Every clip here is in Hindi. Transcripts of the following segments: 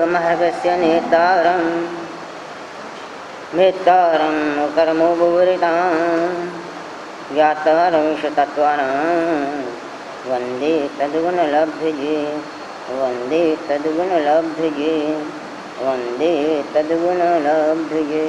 महर्गस्य नेतारं मेत्तारं कर्मो बुभुरितां ज्ञातारमिषतत्त्वानां वन्दे तद्गुणलब्धिये वन्दे तद्गुणलब्धिये वन्दे तद्गुणलब्धिये।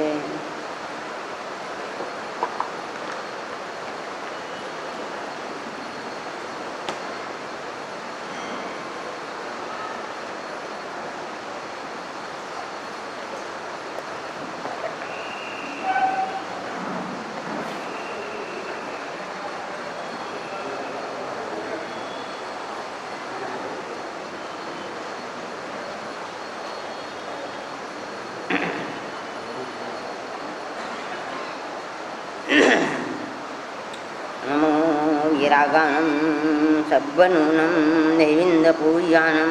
नमो वीरागानं सब्बनूनं नैविन्दपूज्यानं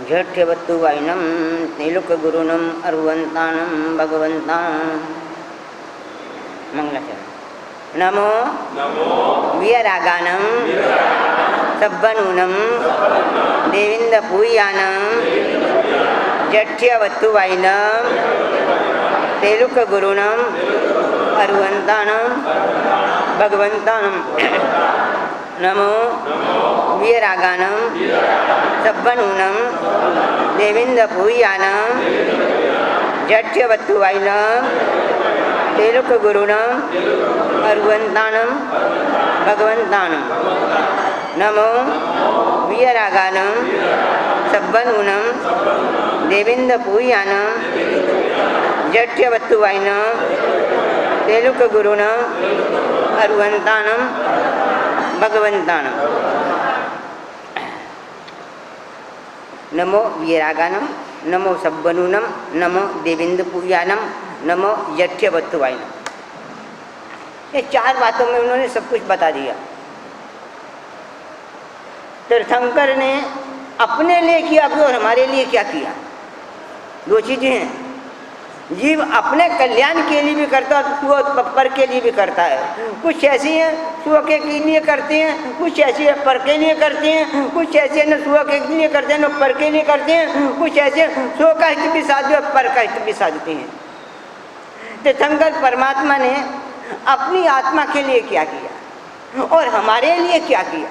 झठ्यवत्तुवाइनं नीलुकगुरुणम् अर्वन्तानं भगवन्तां मंगलाचरण। नमो वीरागानं सब्बनूनं नैविन्दपूज्यानं झठ्यवत्तुवाइनं नीलुकगुरुणम् अर्वन्तानं भगवन्तानं नमो वीरागानं सब्बनूनं देविन्दपूज्यानं झठ्यवत्तुवाइनं तेलुकगुरुणम् अर्वन्तानं भगवन्तानं नमो वीरागानं सब्बनूनं देविन्दपूज्यानं झठ्यवत्तुवाइनं तेलुकगुरुणम् अर्वन्तानं भगवन्तानं नमो वीरागानं नमो सब्बनूनं नमो देवेन्द्रपूज्यानं नमो झठ्यवत्तुवाइनं। ये चार बातों में उन्होंने सब कुछ बता दिया। तीर्थंकर ने अपने लिए किया भी और हमारे लिए क्या किया। दो चीजें हैं, जीव अपने कल्याण के लिए भी करता है और पर के लिए भी करता है। कुछ ऐसी हैं स्व के लिए करते हैं, कुछ ऐसी है पर के लिए करते हैं, कुछ ऐसे न स्व के लिए करते हैं न पर के लिए करते हैं, कुछ ऐसे स्व का हित भी साधते और पर का हित भी साधते हैं। तीर्थंकर परमात्मा ने अपनी आत्मा के लिए क्या किया और हमारे लिए क्या किया।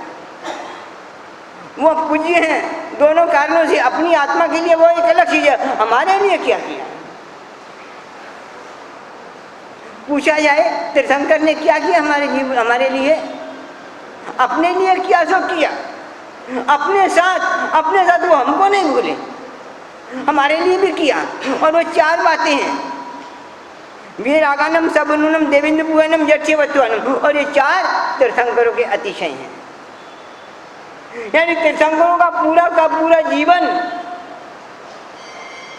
वो पूज्य हैं दोनों कारणों से। अपनी आत्मा के लिए वो एक अलग चीज है, हमारे लिए क्या किया। पूछा जाए तीर्थंकर ने क्या किया हमारे लिए, अपने लिए क्या सो किया। अपने साथ वो हमको नहीं भूले, हमारे लिए भी किया। और वो चार बातें हैं, वीरागानम सबनूनम देवेन्द्रपूज्यानम झठ्यवत्तुवाइनं, और ये चार तीर्थंकरों के अतिशय हैं। यानी तीर्थंकरों का पूरा जीवन,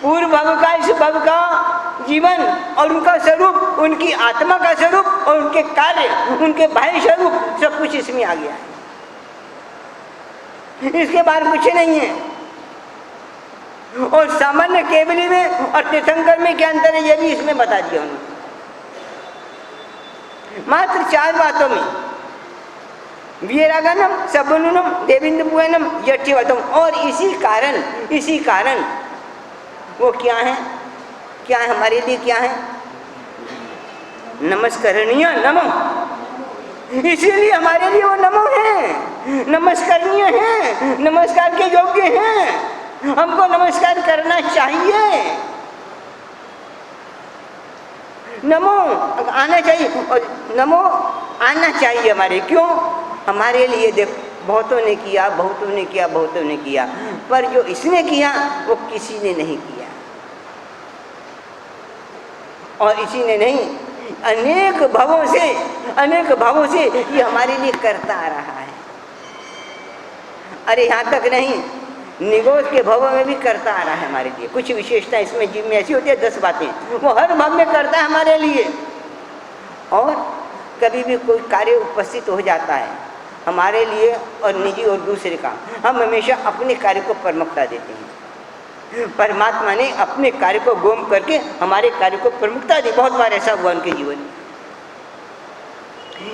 पूर्व भव का इस भव का जीवन और उनका स्वरूप, उनकी आत्मा का स्वरूप और उनके कार्य, उनके बाह्य स्वरूप, सब कुछ इसमें आ गया है। इसके बाहर कुछ नहीं है। और सामान्य केवली में और तीर्थंकर में क्या अंतर है, ये भी इसमें बता दिया उन्होंने। मात्र चार बातों में, वीरागानम सबनूनम देवेन्द्रपूज्यानम झठ्यवत्तुवाइनं। और इसी कारण वो क्या है हमारे लिए क्या है, नमस्करणीय नमो। इसीलिए हमारे लिए वो नमो है, नमस्करणीय है, नमस्कार के योग्य हैं। हमको नमस्कार करना चाहिए, नमो आना चाहिए और नमो आना चाहिए हमारे। क्यों? हमारे लिए देख बहुतों ने किया, पर जो इसने किया वो किसी ने नहीं किया। और इसी ने नहीं, अनेक भावों से ये हमारे लिए करता आ रहा है। अरे यहाँ तक नहीं, निगोज के भावों में भी करता आ रहा है हमारे लिए। कुछ विशेषता इसमें जीव में ऐसी होती है, 10 बातें वो हर भाव में करता है हमारे लिए। और कभी भी कोई कार्य उपस्थित हो जाता है हमारे लिए और निजी और दूसरे का, हम हमेशा अपने कार्य को प्रमुखता देते हैं। परमात्मा ने अपने कार्य को गोम करके हमारे कार्य को प्रमुखता दी। बहुत बार ऐसा हुआ उनके जीवन में।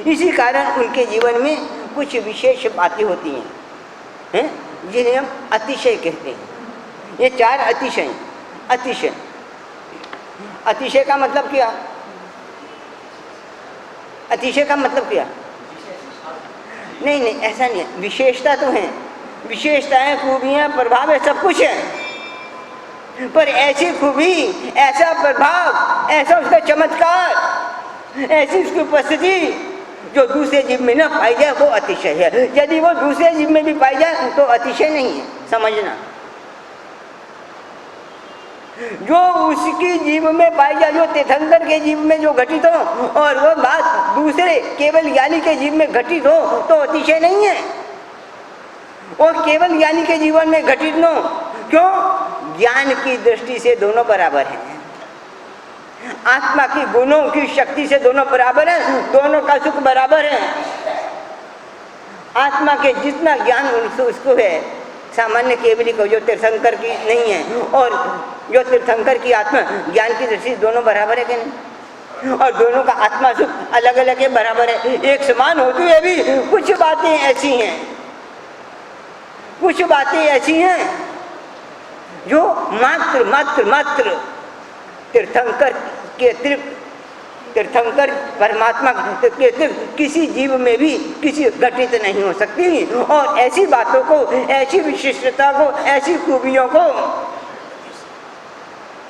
इसी कारण उनके जीवन में कुछ विशेष बातें होती हैं, जिन्हें हम अतिशय कहते हैं। ये 4 अतिशय। अतिशय, अतिशय का मतलब क्या? अतिशय का मतलब क्या? नहीं नहीं, ऐसा नहीं है। विशेषता तो है, विशेषताएं, खूबियां, प्रभाव है, सब कुछ है, पर ऐसी खूबी, ऐसा प्रभाव, ऐसा उसका चमत्कार, ऐसी उसकी उपस्थिति जो दूसरे जीव में न पाई जाए, वो अतिशय है। यदि वो दूसरे जीव में भी पाई जाए तो अतिशय नहीं है, समझना। जो उसकी जीव में पाई जाए, जो तीर्थंकर के जीव में जो घटित हो, और वो बात दूसरे केवल ज्ञानी के जीव में घटित हो, तो अतिशय नहीं है। और केवल ज्ञानी के जीवन में घटित न हो, क्यों? ज्ञान की दृष्टि से दोनों बराबर हैं। आत्मा की गुणों की शक्ति से दोनों बराबर हैं, दोनों का सुख बराबर है। आत्मा के जितना ज्ञान उसको है, सामान्य केवली को, जो तीर्थंकर की नहीं है, और जो तीर्थंकर की आत्मा ज्ञान की दृष्टि से दोनों बराबर है कि नहीं? और दोनों का आत्मा सुख अलग अलग है, बराबर है। एक समान होते हुए भी कुछ बातें ऐसी हैं, कुछ बातें ऐसी हैं जो मात्र मात्र मात्र तीर्थंकर के अतिरिक्त, तीर्थंकर परमात्मा के अतिरिक्त किसी जीव में भी किसी घटित नहीं हो सकती। और ऐसी बातों को, ऐसी विशिष्टता को, ऐसी खूबियों को,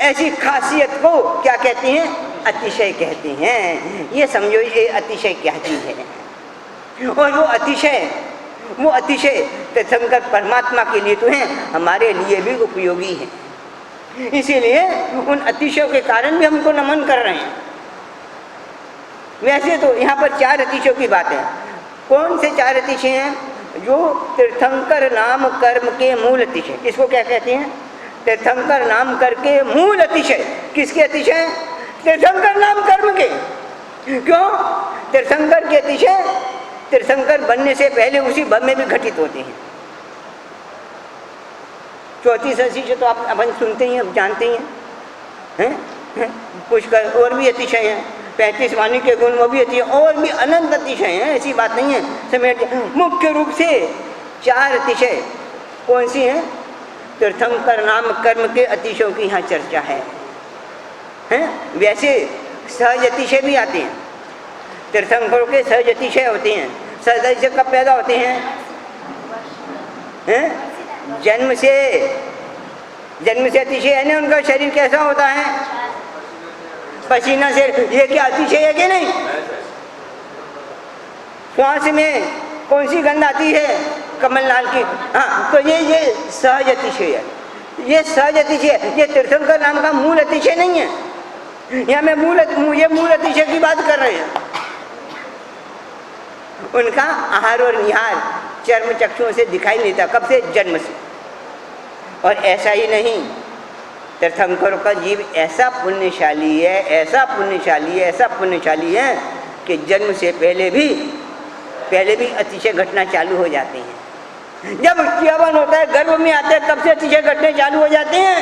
ऐसी खासियत को क्या कहते हैं? अतिशय कहते हैं। ये समझो, ये अतिशय क्या चीज है। और वो अतिशय तीर्थंकर परमात्मा के लिए तो है, हमारे लिए भी उपयोगी है। इसीलिए उन अतिशयों के कारण भी हमको नमन कर रहे हैं। वैसे तो यहाँ पर 4 अतिशयों की बात है। कौन से 4 अतिशय हैं? जो तीर्थंकर नाम कर्म के मूल अतिशय, इसको क्या कहते हैं? तीर्थंकर नाम करके मूल अतिशय। किसके अतिशय? तीर्थंकर नाम कर्म के। क्यों? तीर्थंकर के अतिशय तीर्थंकर बनने से पहले उसी भव में भी घटित होते हैं। 34 अतिशय तो आप अपन सुनते ही हैं, जानते ही हैं। कुछ और भी अतिशय हैं, 35 वाणी के गुण, वो भी अतिशय, और भी अनंत अतिशय हैं, ऐसी बात नहीं है। समेट मुख्य रूप से 4 अतिशय कौन सी हैं? तीर्थंकर नाम कर्म के अतिशयों की यहाँ चर्चा है। वैसे सहज अतिशय भी आते हैं, तीर्थंकरों के सहज अतिशय होते हैं। सहज अतिशय कब पैदा होते हैं? जन्म से अतिशय है ना। उनका शरीर कैसा होता है? पसीना से। ये क्या अतिशय है कि नहीं? श्वास में कौन सी गंध आती है? कमलनाथ की। हाँ, तो ये सहज अतिशय है। ये सहज अतिशय, ये तीर्थंकर नाम का मूल अतिशय नहीं है। यहाँ मैं मूल अतिशय की बात कर रहे हैं। उनका आहार और निहार चर्म चक्षुओं से दिखाई नहीं देता। कब से? जन्म से। और ऐसा ही नहीं, तीर्थंकरों का जीव ऐसा पुण्यशाली है, ऐसा पुण्यशाली है, ऐसा पुण्यशाली है कि जन्म से पहले भी अतिशय घटना चालू हो जाते हैं। जब क्रियावन होता है, गर्भ में आते हैं, तब से अतिशय घटने चालू हो जाते हैं।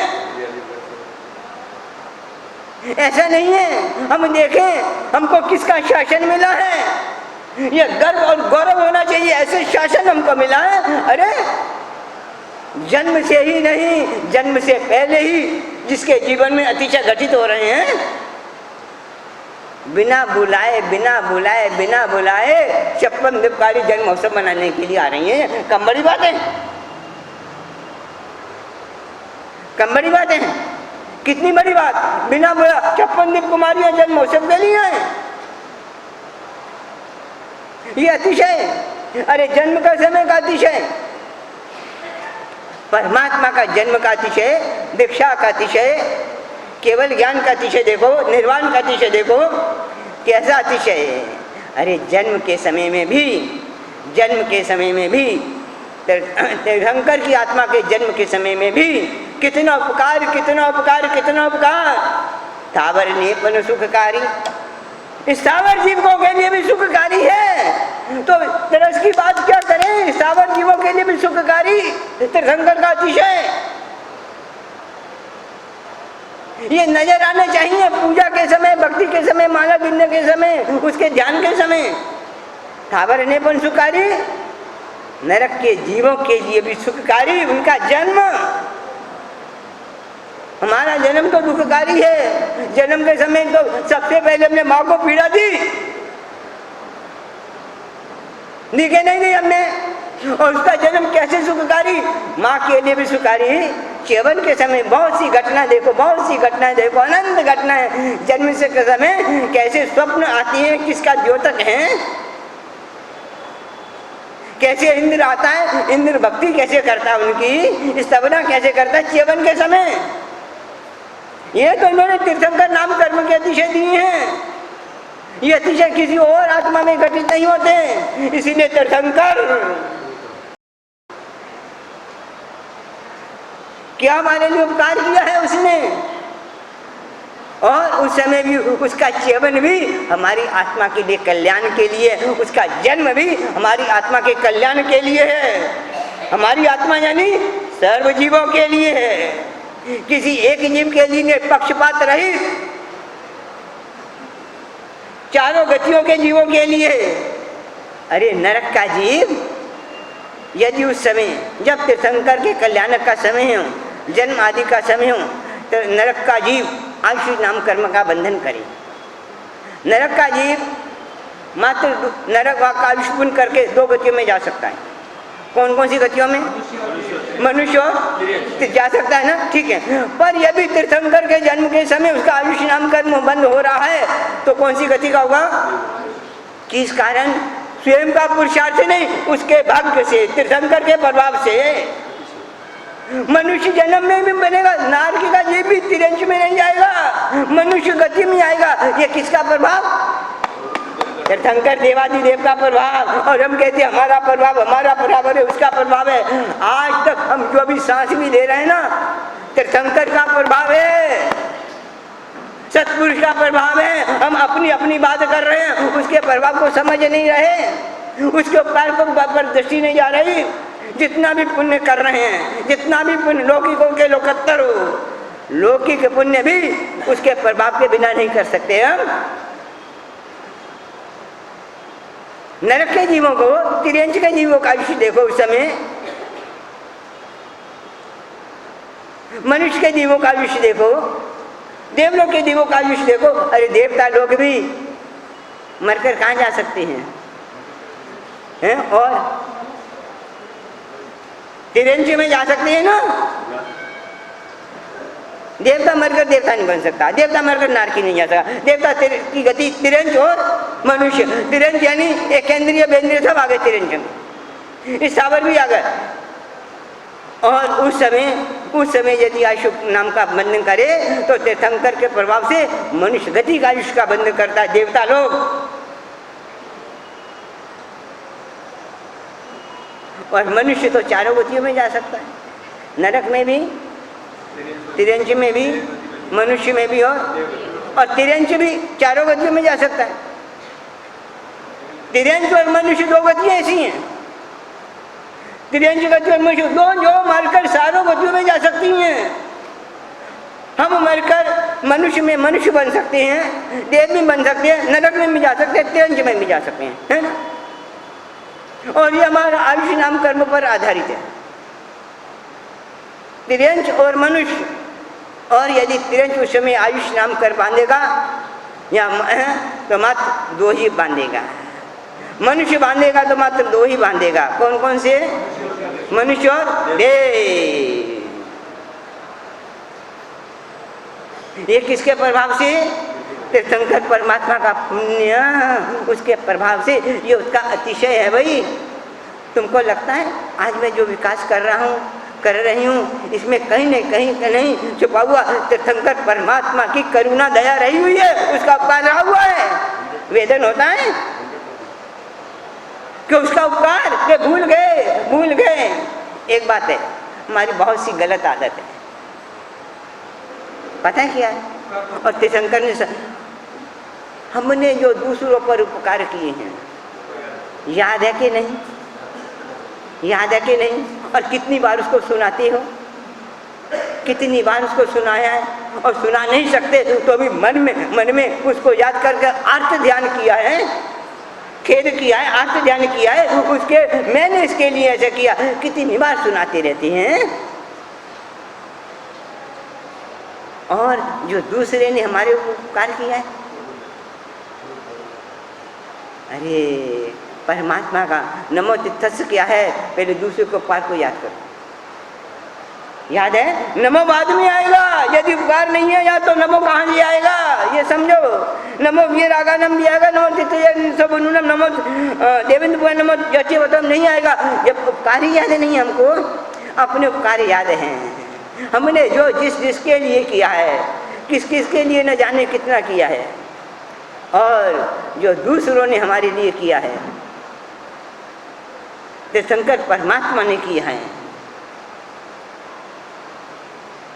ऐसा नहीं है। हम देखें हमको किसका शासन मिला है, ये गर्व और गौरव होना चाहिए, ऐसे शासन हमको मिला है। अरे जन्म से ही नहीं, जन्म से पहले ही जिसके जीवन में अतिशय घटित हो रहे हैं, बिना बुलाए 56 दीपकारी जन्म महोत्सव मनाने के लिए आ रही हैं। कम बड़ी बात है? कम बड़ी बात है? कितनी बड़ी बात? बिना बुला 56 दीप कुमारियां जन्म महोत्सव के लिए आए। ये अतिशय। अरे जन्म का समय का अतिशय, परमात्मा का जन्म का अतिशय, दीक्षा का अतिशय, केवल ज्ञान का अतिशय देखो, निर्वाण का अतिशय देखो, कैसा अतिशय है। अरे जन्म के समय में भी तीर्थंकर की आत्मा के जन्म के समय में भी कितना उपकार, थावर नेपन सुखकारी। इस सावर जीवों के लिए भी सुखकारी है, तो तरस की बात क्या करें? सावर जीवों के लिए भी सुखकारी तीर्थंकर का अतिशय। ये नजर आने चाहिए पूजा के समय, भक्ति के समय, माला गिनने के समय, उसके ध्यान के समय। थावर ने पण सुखारी, नरक के जीवों के लिए भी सुखकारी उनका जन्म। हमारा जन्म तो दुखकारी है। जन्म के समय तो सबसे पहले हमने माँ को पीड़ा दी के नहीं हमने, और उसका जन्म कैसे सुखकारी, माँ के लिए भी सुखकारी। केवल के समय बहुत सी घटना देखो, बहुत सी घटनाएं देखो, अनंत घटनाएं। जन्म से के समय कैसे स्वप्न आती है, किसका द्योतक है, कैसे इंद्र आता है, इंद्र भक्ति कैसे करता है, उनकी स्तवना कैसे करता है चेवन के समय। ये तो इन्होंने तीर्थंकर नाम कर्म के अतिशय दिए हैं। ये अतिशय किसी और आत्मा में घटित नहीं होते, इसीलिए तीर्थंकर क्या हमारे लिए उपकार किया है उसने। और उस समय भी उसका चेवन भी हमारी आत्मा के लिए कल्याण के लिए, उसका जन्म भी हमारी आत्मा के कल्याण के लिए है। हमारी आत्मा यानी सर्व जीवों के लिए है, किसी एक जीव के लिए पक्षपात रहित चारों गतियों के जीवों के लिए। अरे नरक का जीव यदि उस समय जब तीर्थंकर के कल्याण का समय हो, जन्म आदि का समय हो, तो नरक का जीव आयुष नाम कर्म का बंधन करे। नरक का जीव मात्र नरक व आयुष पुण्य करके दो गतियों में जा सकता है। कौन कौन सी गतियों में? मनुष्य और जा सकता है ना, ठीक है। पर यदि तीर्थंकर के जन्म के समय उसका आयुष नाम कर्म बंद हो रहा है तो कौन सी गति का होगा? किस कारण? स्वयं का पुरुषार्थ नहीं, उसके भाग्य से, तीर्थंकर के प्रभाव से। मनुष्य जन्म में भी बनेगा, नारकी का जीव भी तिरंज में नहीं जाएगा, मनुष्य गति में आएगा। ये किसका प्रभाव? तीर्थंकर देवादिदेव का प्रभाव। और हम कहते हैं हमारा प्रभाव, हमारा प्रभाव, है उसका प्रभाव है। आज तक हम जो भी सांस भी ले रहे हैं ना, तीर्थंकर का प्रभाव है, सत्पुरुष का प्रभाव है। हम अपनी अपनी बात कर रहे हैं, उसके प्रभाव को समझ नहीं रहे, उसके उपकार पर दृष्टि नहीं जा रही। जितना भी पुण्य कर रहे हैं, जितना भी पुण्य लौकिकों के लोकोत्तर हो, लौकिक पुण्य भी उसके प्रभाव के बिना नहीं कर सकते हम। नरक के जीवों को, तिर्यंच के जीवों का आयुष्य देखो उस समय, मनुष्य के जीवों का आयुष्य देखो, देवलोक के जीवों का आयुष्य देखो। अरे देवता लोग भी मरकर कहाँ जा सकते हैं? और तिरंज में जा सकते हैं ना। देवता मरकर देवता नहीं बन सकता, देवता मरकर नारकी नहीं जा सकता। देवता की गति तिरंज और मनुष्य, तिरंज यानी एकेंद्रिय बेंद्रिय सब आ गए तिरंज में, इस सावर भी आ गए। और उस समय यदि आयुष नाम का बंधन करे तो तीर्थंकर के प्रभाव से मनुष्य गति का आयुष का बंधन करता है। देवता लोग और मनुष्य तो चारों गतियों में जा सकता है, नरक में भी, तिरंज में भी, मनुष्य में भी, और तिरंज भी चारों गतियों में जा सकता है। तिरंज और मनुष्य दो गतियां ऐसी हैं, तिरंज गति और मनुष्य दो जो मरकर चारों गतियों में जा सकती हैं। हम मरकर मनुष्य में मनुष्य बन सकते हैं, देव में बन सकते हैं, नरक में भी जा सकते हैं, तिरंज में भी जा सकते हैं, है ना। और ये हमारा आयुष नाम कर्म पर आधारित है, तिरंज और मनुष्य। और यदि तिरंज उस समय आयुष नाम कर बांधेगा या तो मात्र दो ही बांधेगा, मनुष्य बांधेगा तो मात्र दो ही बांधेगा। कौन कौन से? मनुष्य और देव। ये किसके प्रभाव से? तीर्थंकर परमात्मा का पुण्य, उसके प्रभाव से। ये उसका अतिशय है भाई। तुमको लगता है आज मैं जो विकास कर रहा हूँ, कर रही हूँ, इसमें कहीं नहीं छुपा हुआ तीर्थंकर परमात्मा की करुणा दया रही हुई है, उसका उपकार रहा हुआ है। वेदन होता है कि उसका उपकार के भूल गए। एक बात है, हमारी बहुत सी गलत आदत है, पता है क्या है? और तीर्थंकर ने हमने जो दूसरों पर उपकार किए हैं, याद है कि नहीं? याद है कि नहीं? और कितनी बार उसको सुनाते हो, कितनी बार उसको सुनाया है। और सुना नहीं सकते तो अभी मन में उसको याद करके आर्त ध्यान किया है, खेद किया है, आर्त ध्यान किया है, उसके मैंने इसके लिए ऐसा किया, कितनी बार सुनाते रहते हैं। और जो दूसरे ने हमारे उपकार किया है, अरे परमात्मा का नमो तिथ्यस्य क्या है, पहले दूसरे को उपकार को याद करो। याद है, नमो बाद में आएगा, यदि उपकार नहीं है या तो नमो कहाँ से आएगा, ये समझो। नमो वीरागानम भी आएगा, नमो तिथ्य सब नमो देवेंद्र नमो जच्चे वतम नहीं आएगा, जब उपकार ही याद नहीं हमको, अपने उपकार याद हैं, हमने जो जिसके लिए किया है, किसके लिए न जाने कितना किया है, और जो दूसरों ने हमारे लिए किया है, तीर्थंकर परमात्मा ने किया है।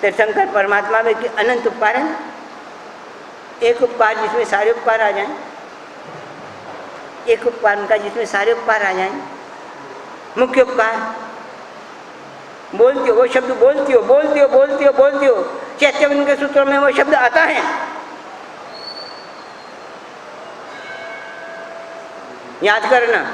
तीर्थंकर परमात्मा में कि अनंत उपकार है, एक उपकार जिसमें सारे उपकार आ जाएं, एक उपकार उनका जिसमें सारे उपकार आ जाएं। मुख्य उपकार बोलते हो, वो शब्द बोलते हो, चैतन्य के सूत्रों में वो शब्द आता है। याद करना,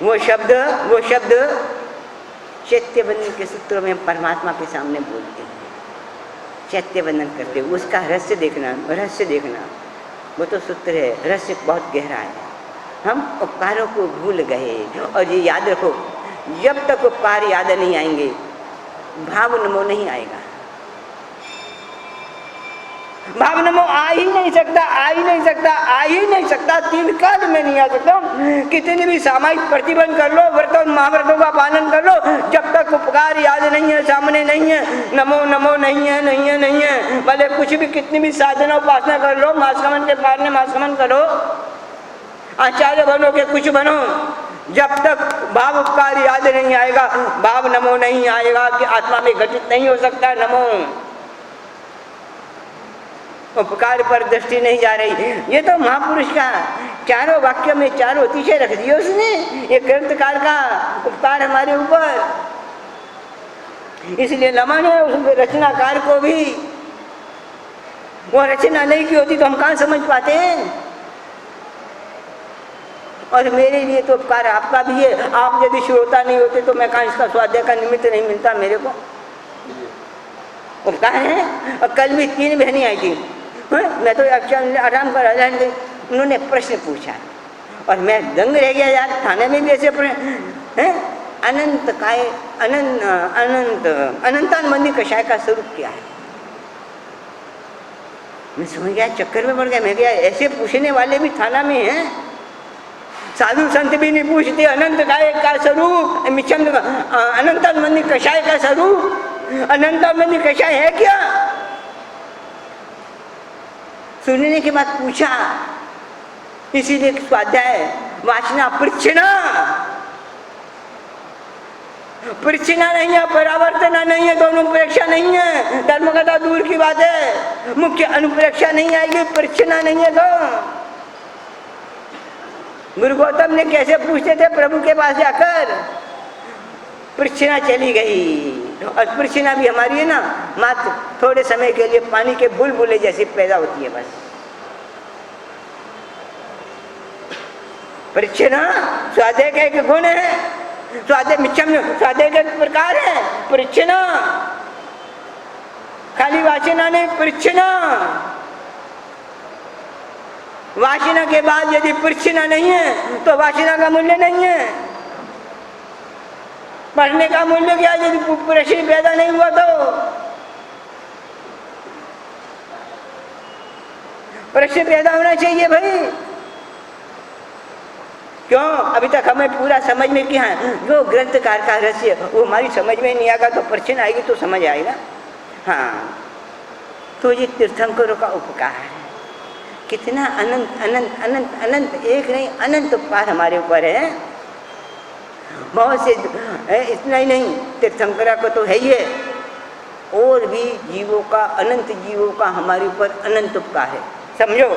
वो शब्द चैत्यबंधन के सूत्रों में परमात्मा के सामने बोलते हैं, चैत्यबंधन करते हैं। उसका रहस्य देखना, वो तो सूत्र है, रहस्य बहुत गहरा है। हम उपकारों को भूल गए, और ये याद रखो, जब तक उपकार याद नहीं आएंगे भाव नमो नहीं आएगा। भाव नमो आ ही नहीं सकता, 3 काल में नहीं आ सकता। कितने भी सामायिक प्रतिबंध कर लो, व्रतों महाव्रतों का पालन कर लो, जब तक उपकार याद नहीं है, सामने नहीं है, नमो नहीं है, भले कुछ भी कितनी भी साधना उपासना कर लो, मासगमन के पार ने मासगमन करो, आचार्य बनो के कुछ बनो, जब तक भाव उपकार याद नहीं आएगा, भाव नमो नहीं आएगा कि आत्मा में घटित नहीं हो सकता। नमो उपकार पर दृष्टि नहीं जा रही। ये तो महापुरुष का चारों वाक्य में चारों अतिशय रख दिए उसने, ये ग्रंथकार का उपकार हमारे ऊपर। इसलिए नमन है उस रचनाकार को भी, वो रचना नहीं की होती तो हम कहाँ समझ पाते हैं। और मेरे लिए तो उपकार आपका भी है, आप यदि श्रोता नहीं होते तो मैं कहाँ इसका स्वाध्याय का निमित्त नहीं मिलता मेरे को। उपकार है। और कल भी 3 बहनें आई थी, मैं तो आराम कर रहा था, उन्होंने प्रश्न पूछा और मैं दंग रह गया यार। थाने में भी ऐसे हैं, अनंत काय अनंतान मंदिर कषाय का स्वरूप क्या है। मैं समझ गया, चक्कर में पड़ गया। मैं क्या ऐसे पूछने वाले भी थाना में हैं, साधु संत भी नहीं पूछते अनंत काय का स्वरूप, मिच्छम अनंतान मंदिर कषाय का स्वरूप, अनंतान मंदिर कषाय है क्या। सुनने के बाद पूछा, इसीलिए स्वाध्याय वाचना परिच्छिन्ना नहीं है, परावर्तना नहीं है, दोनों परीक्षा नहीं है। धर्म कथा दूर की बात है, मुख्य अनुपरीक्षा नहीं आएगी, परिच्छिन्ना नहीं है। तो गुरु गौतम ने कैसे पूछते थे प्रभु के पास जाकर, परिच्छिन्ना चली गई। और परिच्छिन्ना भी हमारी है ना, मात्र थोड़े समय के लिए पानी के बुलबुले जैसी पैदा होती है बस। परिच्छिन्ना स्वाध्याय का एक गुण है, स्वाध्याय मिच्छम स्वाध्याय का एक प्रकार है। परिच्छिन्ना खाली वाचना नहीं, परिच्छिन्ना वाचना के बाद यदि परिच्छिन्ना नहीं है तो वाचना का मूल्य नहीं है। पढ़ने का मूल्य क्या है यदि प्रश्न पैदा नहीं हुआ तो। प्रश्न पैदा होना चाहिए भाई। क्यों? अभी तक हमें पूरा समझ में किया है, जो ग्रंथकार का रहस्य वो हमारी समझ में नहीं आएगा तो प्रश्न आएगी तो समझ आएगा। हाँ, तो ये तीर्थंकरों का उपकार है, कितना अनंत अनंत अनंत अनंत, एक नहीं अनंत उपकार हमारे ऊपर है। बहुत से इतना ही नहीं, तीर्थंकरा को तो है ही है, और भी जीवों का, अनंत जीवों का हमारे ऊपर अनंत उपकार है। समझो,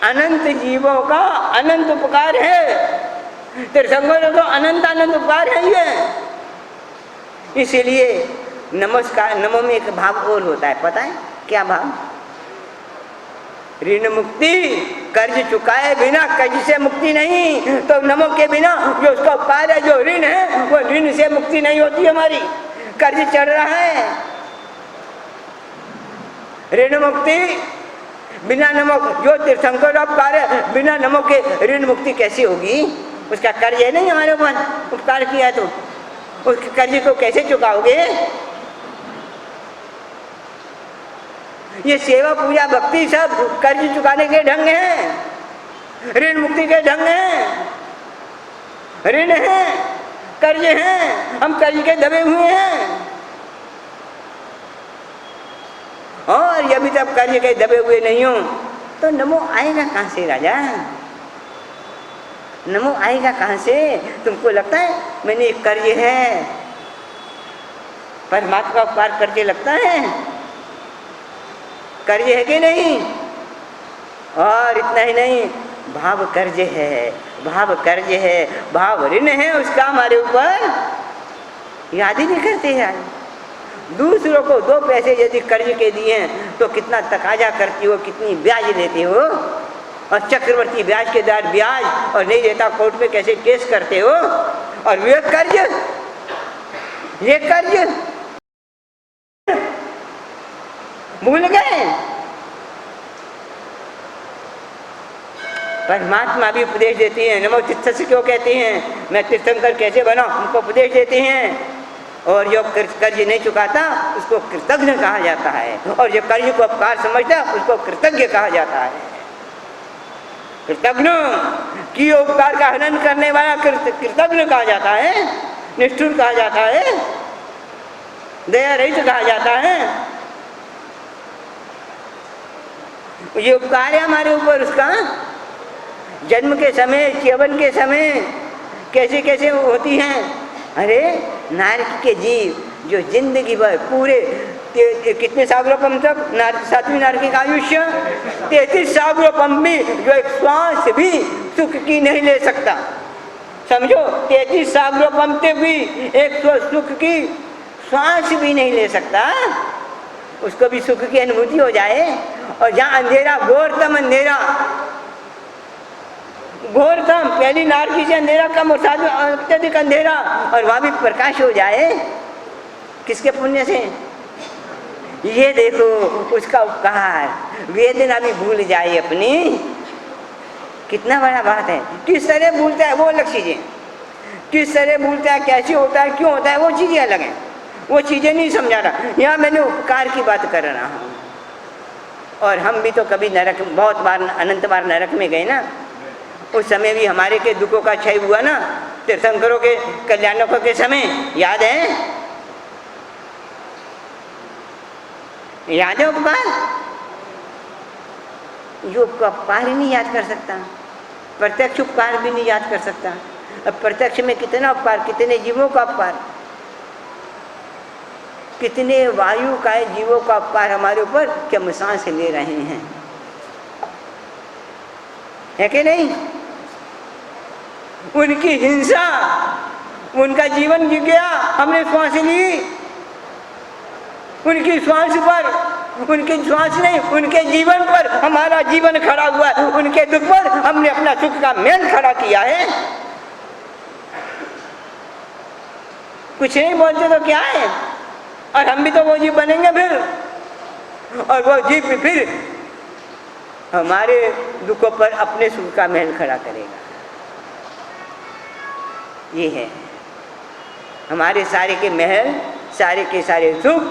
अनंत जीवों का अनंत उपकार है। तीर्थंकरों तो अनंत अनंत उपकार है ये। इसीलिए नमस्कार, नमो में एक भाव और होता है, पता है क्या भाव? ऋण मुक्ति, कर्ज चुकाए बिना कर्ज से मुक्ति नहीं। तो नमो के बिना जो उसका उपकार है, जो ऋण है, वो ऋण से मुक्ति नहीं होती हमारी। कर्ज चढ़ रहा है, ऋण मुक्ति बिना नमो, जो तीर्थंकर उपकार है, बिना नमो के ऋण मुक्ति कैसी होगी? उसका कर्ज है नहीं हमारे ऊपर, उपकार किया तो उस कर्ज को कैसे चुकाओगे? ये सेवा पूजा भक्ति सब कर्ज चुकाने के ढंग हैं, ऋण मुक्ति के ढंग हैं। ऋण है, कर्ज है, हम कर्ज के दबे हुए हैं। और यदि तब कर्ज के दबे हुए नहीं हो तो नमो आएगा कहां से राजा? नमो आएगा कहां से? तुमको लगता है मैंने एक कर्ज है, परमात्मा का उपकार करके लगता है? कर्ज है कि नहीं? और इतना ही नहीं, भाव कर्ज है, भाव कर्ज है, भाव ऋण है उसका हमारे ऊपर, याद ही नहीं करते यार। दूसरों को 2 पैसे यदि कर्ज के दिए तो कितना तकाजा करती हो, कितनी ब्याज लेते हो, और चक्रवर्ती ब्याज के दार ब्याज, और नहीं देता कोर्ट में कैसे केस करते हो। और वे कर्ज, ये कर्ज भूल गए। परमात्मा भी उपदेश देती हैं, नमो तीर्थ से क्यों कहती हैं, मैं तीर्थंकर कैसे बना, उनको उपदेश देते हैं। और जो कर्ज नहीं चुकाता उसको कृतज्ञ कहा जाता है, और जो कर्ज को उपकार समझता उसको कृतज्ञ कहा जाता है। कृतज्ञ की उपकार का हनन करने वाला कृतज्ञ कहा जाता है, निष्ठुर कहा जाता है, दया रहित कहा जाता है। ये उपकार है हमारे ऊपर उसका। जन्म के समय, च्यवन के समय कैसे कैसे होती हैं। अरे नारकी के जीव जो जिंदगी भर पूरे कितने सागरोपम तक, 7वीं नारकी का आयुष्य 33 सागरोपम भी, जो एक श्वास भी सुख की नहीं ले सकता। समझो, 33 सागरोपम तक भी एक सुख की श्वास भी नहीं ले सकता, उसको भी सुख की अनुभूति हो जाए। और जहाँ अंधेरा, घोरतम अंधेरा, घोरतम, पहली नारकी से अंधेरा कम और साथ में अत्यधिक अंधेरा, और वहाँ भी प्रकाश हो जाए, किसके पुण्य से? ये देखो उसका उपकार, वेदना भी भूल जाए अपनी, कितना बड़ा बात है। किस तरह भूलता है वो अलग चीजें, किस तरह भूलता है, कैसे होता है, क्यों होता है, वो चीजें अलग हैं, वो चीजें नहीं समझा रहा। यहाँ मैंने उपकार की बात कर रहा हूँ। और हम भी तो कभी नरक, बहुत बार, अनंत बार नरक में गए ना, उस समय भी हमारे के दुखों का क्षय हुआ ना, तीर्थंकरों के कल्याणकों के समय, याद है? याद है उपकार? जो उपकार ही नहीं याद कर सकता, प्रत्यक्ष उपकार भी नहीं याद कर सकता। अब प्रत्यक्ष में कितना उपकार, कितने जीवों का उपकार, कितने वायु का जीवों का उपकार हमारे ऊपर, कि हम सांस ले रहे हैं, है कि नहीं? उनकी हिंसा, उनका जीवन गिर गया, हमने श्वास ली, उनकी श्वास पर, उनकी श्वास नहीं, उनके जीवन पर हमारा जीवन खड़ा हुआ है, उनके दुख पर हमने अपना सुख का मेल खड़ा किया है। कुछ नहीं बोलते तो क्या है? और हम भी तो वो जीव बनेंगे फिर, और वो जीव फिर हमारे दुखों पर अपने सुख का महल खड़ा करेगा। ये है हमारे सारे के महल, सारे के सारे सुख,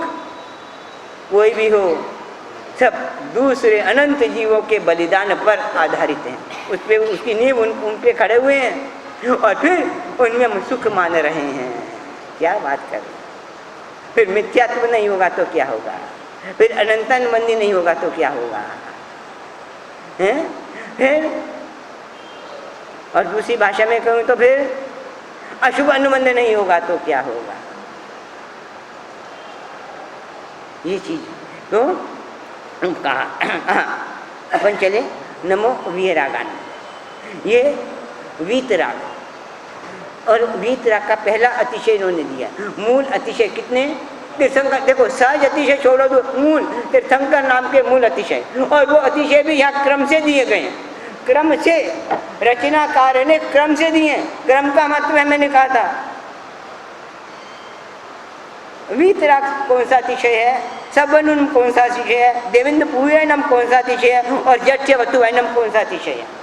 कोई भी हो, सब दूसरे अनंत जीवों के बलिदान पर आधारित हैं। उस पे, उसकी नींव उन पे खड़े हुए हैं, और फिर उनमें हम सुख मान रहे हैं। क्या बात कर रहे हैं? फिर मिथ्यात्व नहीं होगा तो क्या होगा? फिर अनंतानुबंधी नहीं होगा तो क्या होगा? हैं? फिर और दूसरी भाषा में कहूँ तो फिर अशुभ अनुबंध नहीं होगा तो क्या होगा? ये चीज तो कहा। अपन चले नमो वीरागान। ये वीतराग, और वीतराग का पहला अतिशय इन्होंने दिया। मूल अतिशय कितने? तीर्थंकर, देखो सहज अतिशय छोड़ो तो मूल तीर्थंकर नाम के मूल अतिशय, और वो अतिशय भी यहाँ क्रम से दिए गए हैं। क्रम से रचनाकार ने क्रम से दिए। क्रम का महत्व है, मैंने कहा था। वीतराग कौन सा अतिशय है, सबनुम कौन सा अतिशय है, देवेंद्र पूयनम कौन सा अतिशय है, और जट्य वतुवैनम कौन सा अतिशय है।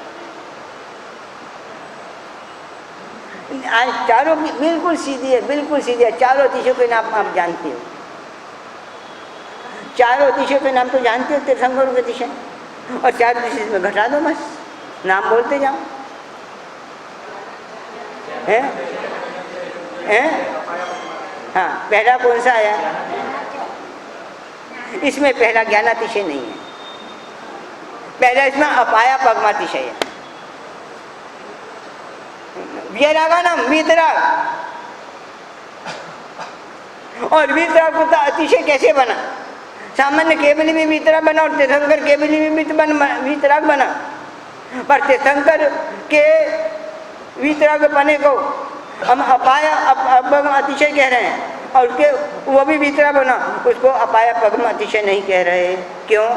आज चारों की बिल्कुल सीधी है, बिल्कुल सीधी है। चारों अतिशयों के नाम आप जानते हो, चारों अतिशयों के नाम तो जानते हो, तीर्थंकरों के अतिशय, और चार अतिशय में घटा दो, बस नाम बोलते जाओ। है हाँ, पहला कौन सा आया? इसमें पहला ज्ञानातिशय नहीं है, पहला इसमें अपाया पगमातिशय है। वीरागानम वीतराग, और वीतराग को अतिशय कैसे बना? सामान्य केवली में वीतराग बना और तीर्थंकर केवली में वीतराग बना, पर तीर्थंकर के वीतराग बने को हम अपाय अपगम अतिशय कह रहे हैं, और उसके वो भी वीतराग बना, उसको अपाय अपगम अतिशय नहीं कह रहे। क्यों?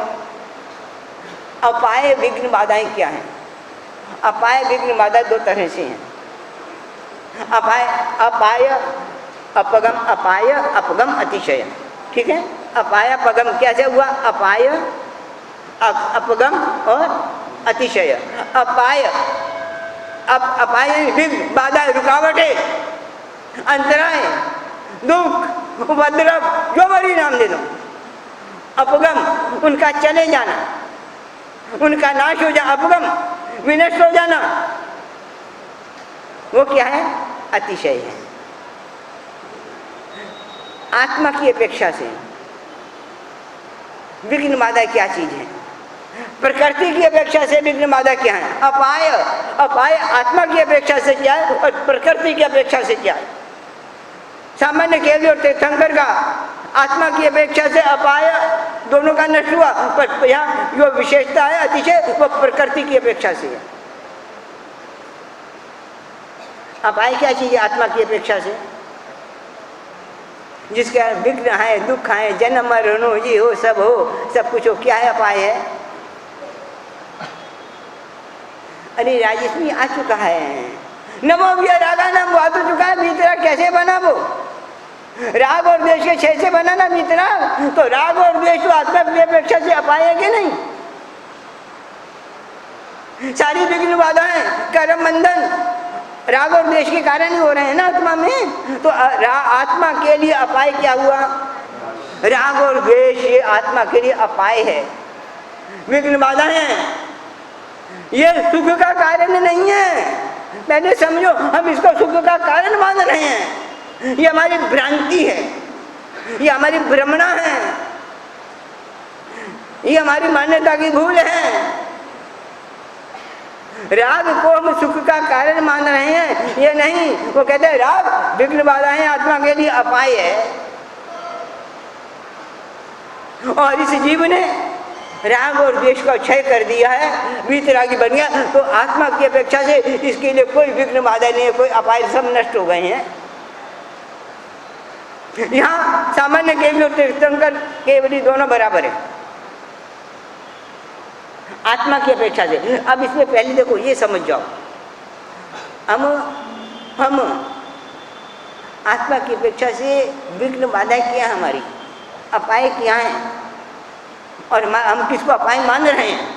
अपाय विघ्न बाधाएं क्या हैं? अपाय विघ्न बाधा दो तरह से हैं। अपाय अपगम अतिशय, ठीक है। अपाय अपगम कैसे हुआ? अपाय अपगम और अतिशय। अपाय विघ्न बाधा, रुकावटें, अंतराय, दुख, उपद्रव, जो बड़ी नाम दे दो। अपगम उनका चले जाना, उनका नाश हो जाना, अपगम विनष्ट हो जाना, वो क्या है? अतिशय है। आत्मा की अपेक्षा से विघ्न बाधा क्या चीज है? प्रकृति की अपेक्षा से विघ्न बाधा क्या है? अपाय आत्मा की अपेक्षा से क्या है और प्रकृति की अपेक्षा से क्या है? सामान्य केवल और तीर्थंकर का आत्मा की अपेक्षा से अपाय दोनों का नष्ट हुआ, पर यहाँ जो विशेषता है अतिशय, वो प्रकृति की अपेक्षा से है। अपाय क्या चीज है आत्मा की अपेक्षा से? जिसके विघ्न है, दुख है, जन्म मरण हो, ये हो, सब कुछ हो, क्या है? अपाय है। अरे राजेश में आ चुका है, नमो रागा नाम आ तो चुका है। वीतराग कैसे बना? वो राग और द्वेष के क्षय से बना ना वीतराग, तो राग और द्वेष तो आत्मा की अपेक्षा से अपाय है कि नहीं? सारी विघ्न बाधाएं, कर्म बंधन राग और द्वेष के कारण ही हो रहे हैं ना आत्मा में। तो आत्मा के लिए अपाय क्या हुआ? राग और द्वेष, ये आत्मा के लिए अपाय है। विघ्न बाधाएं ये सुख का कारण नहीं है, पहले समझो। हम इसको सुख का कारण मान रहे हैं, ये हमारी भ्रांति है, ये हमारी भ्रमणा है, ये हमारी मान्यता की भूल है। राग को हम सुख का कारण मान रहे हैं, ये नहीं। वो कहते हैं राग विघ्न बाधाएं आत्मा के लिए अपाय है, और इस जीव ने राग और द्वेष का क्षय कर दिया है, वीतरागी बन गया, तो आत्मा की अपेक्षा से इसके लिए कोई विघ्न बाधा नहीं है, कोई अपाय, सब नष्ट हो गए हैं। यहाँ सामान्य केवली और तीर्थंकर केवली दोनों बराबर है आत्मा की अपेक्षा से। अब इसमें पहले देखो ये समझ जाओ, हम आत्मा की अपेक्षा से विघ्न बाधाएं क्या है हमारी, अपाय क्या है, और हम किसको अपाय मान रहे हैं?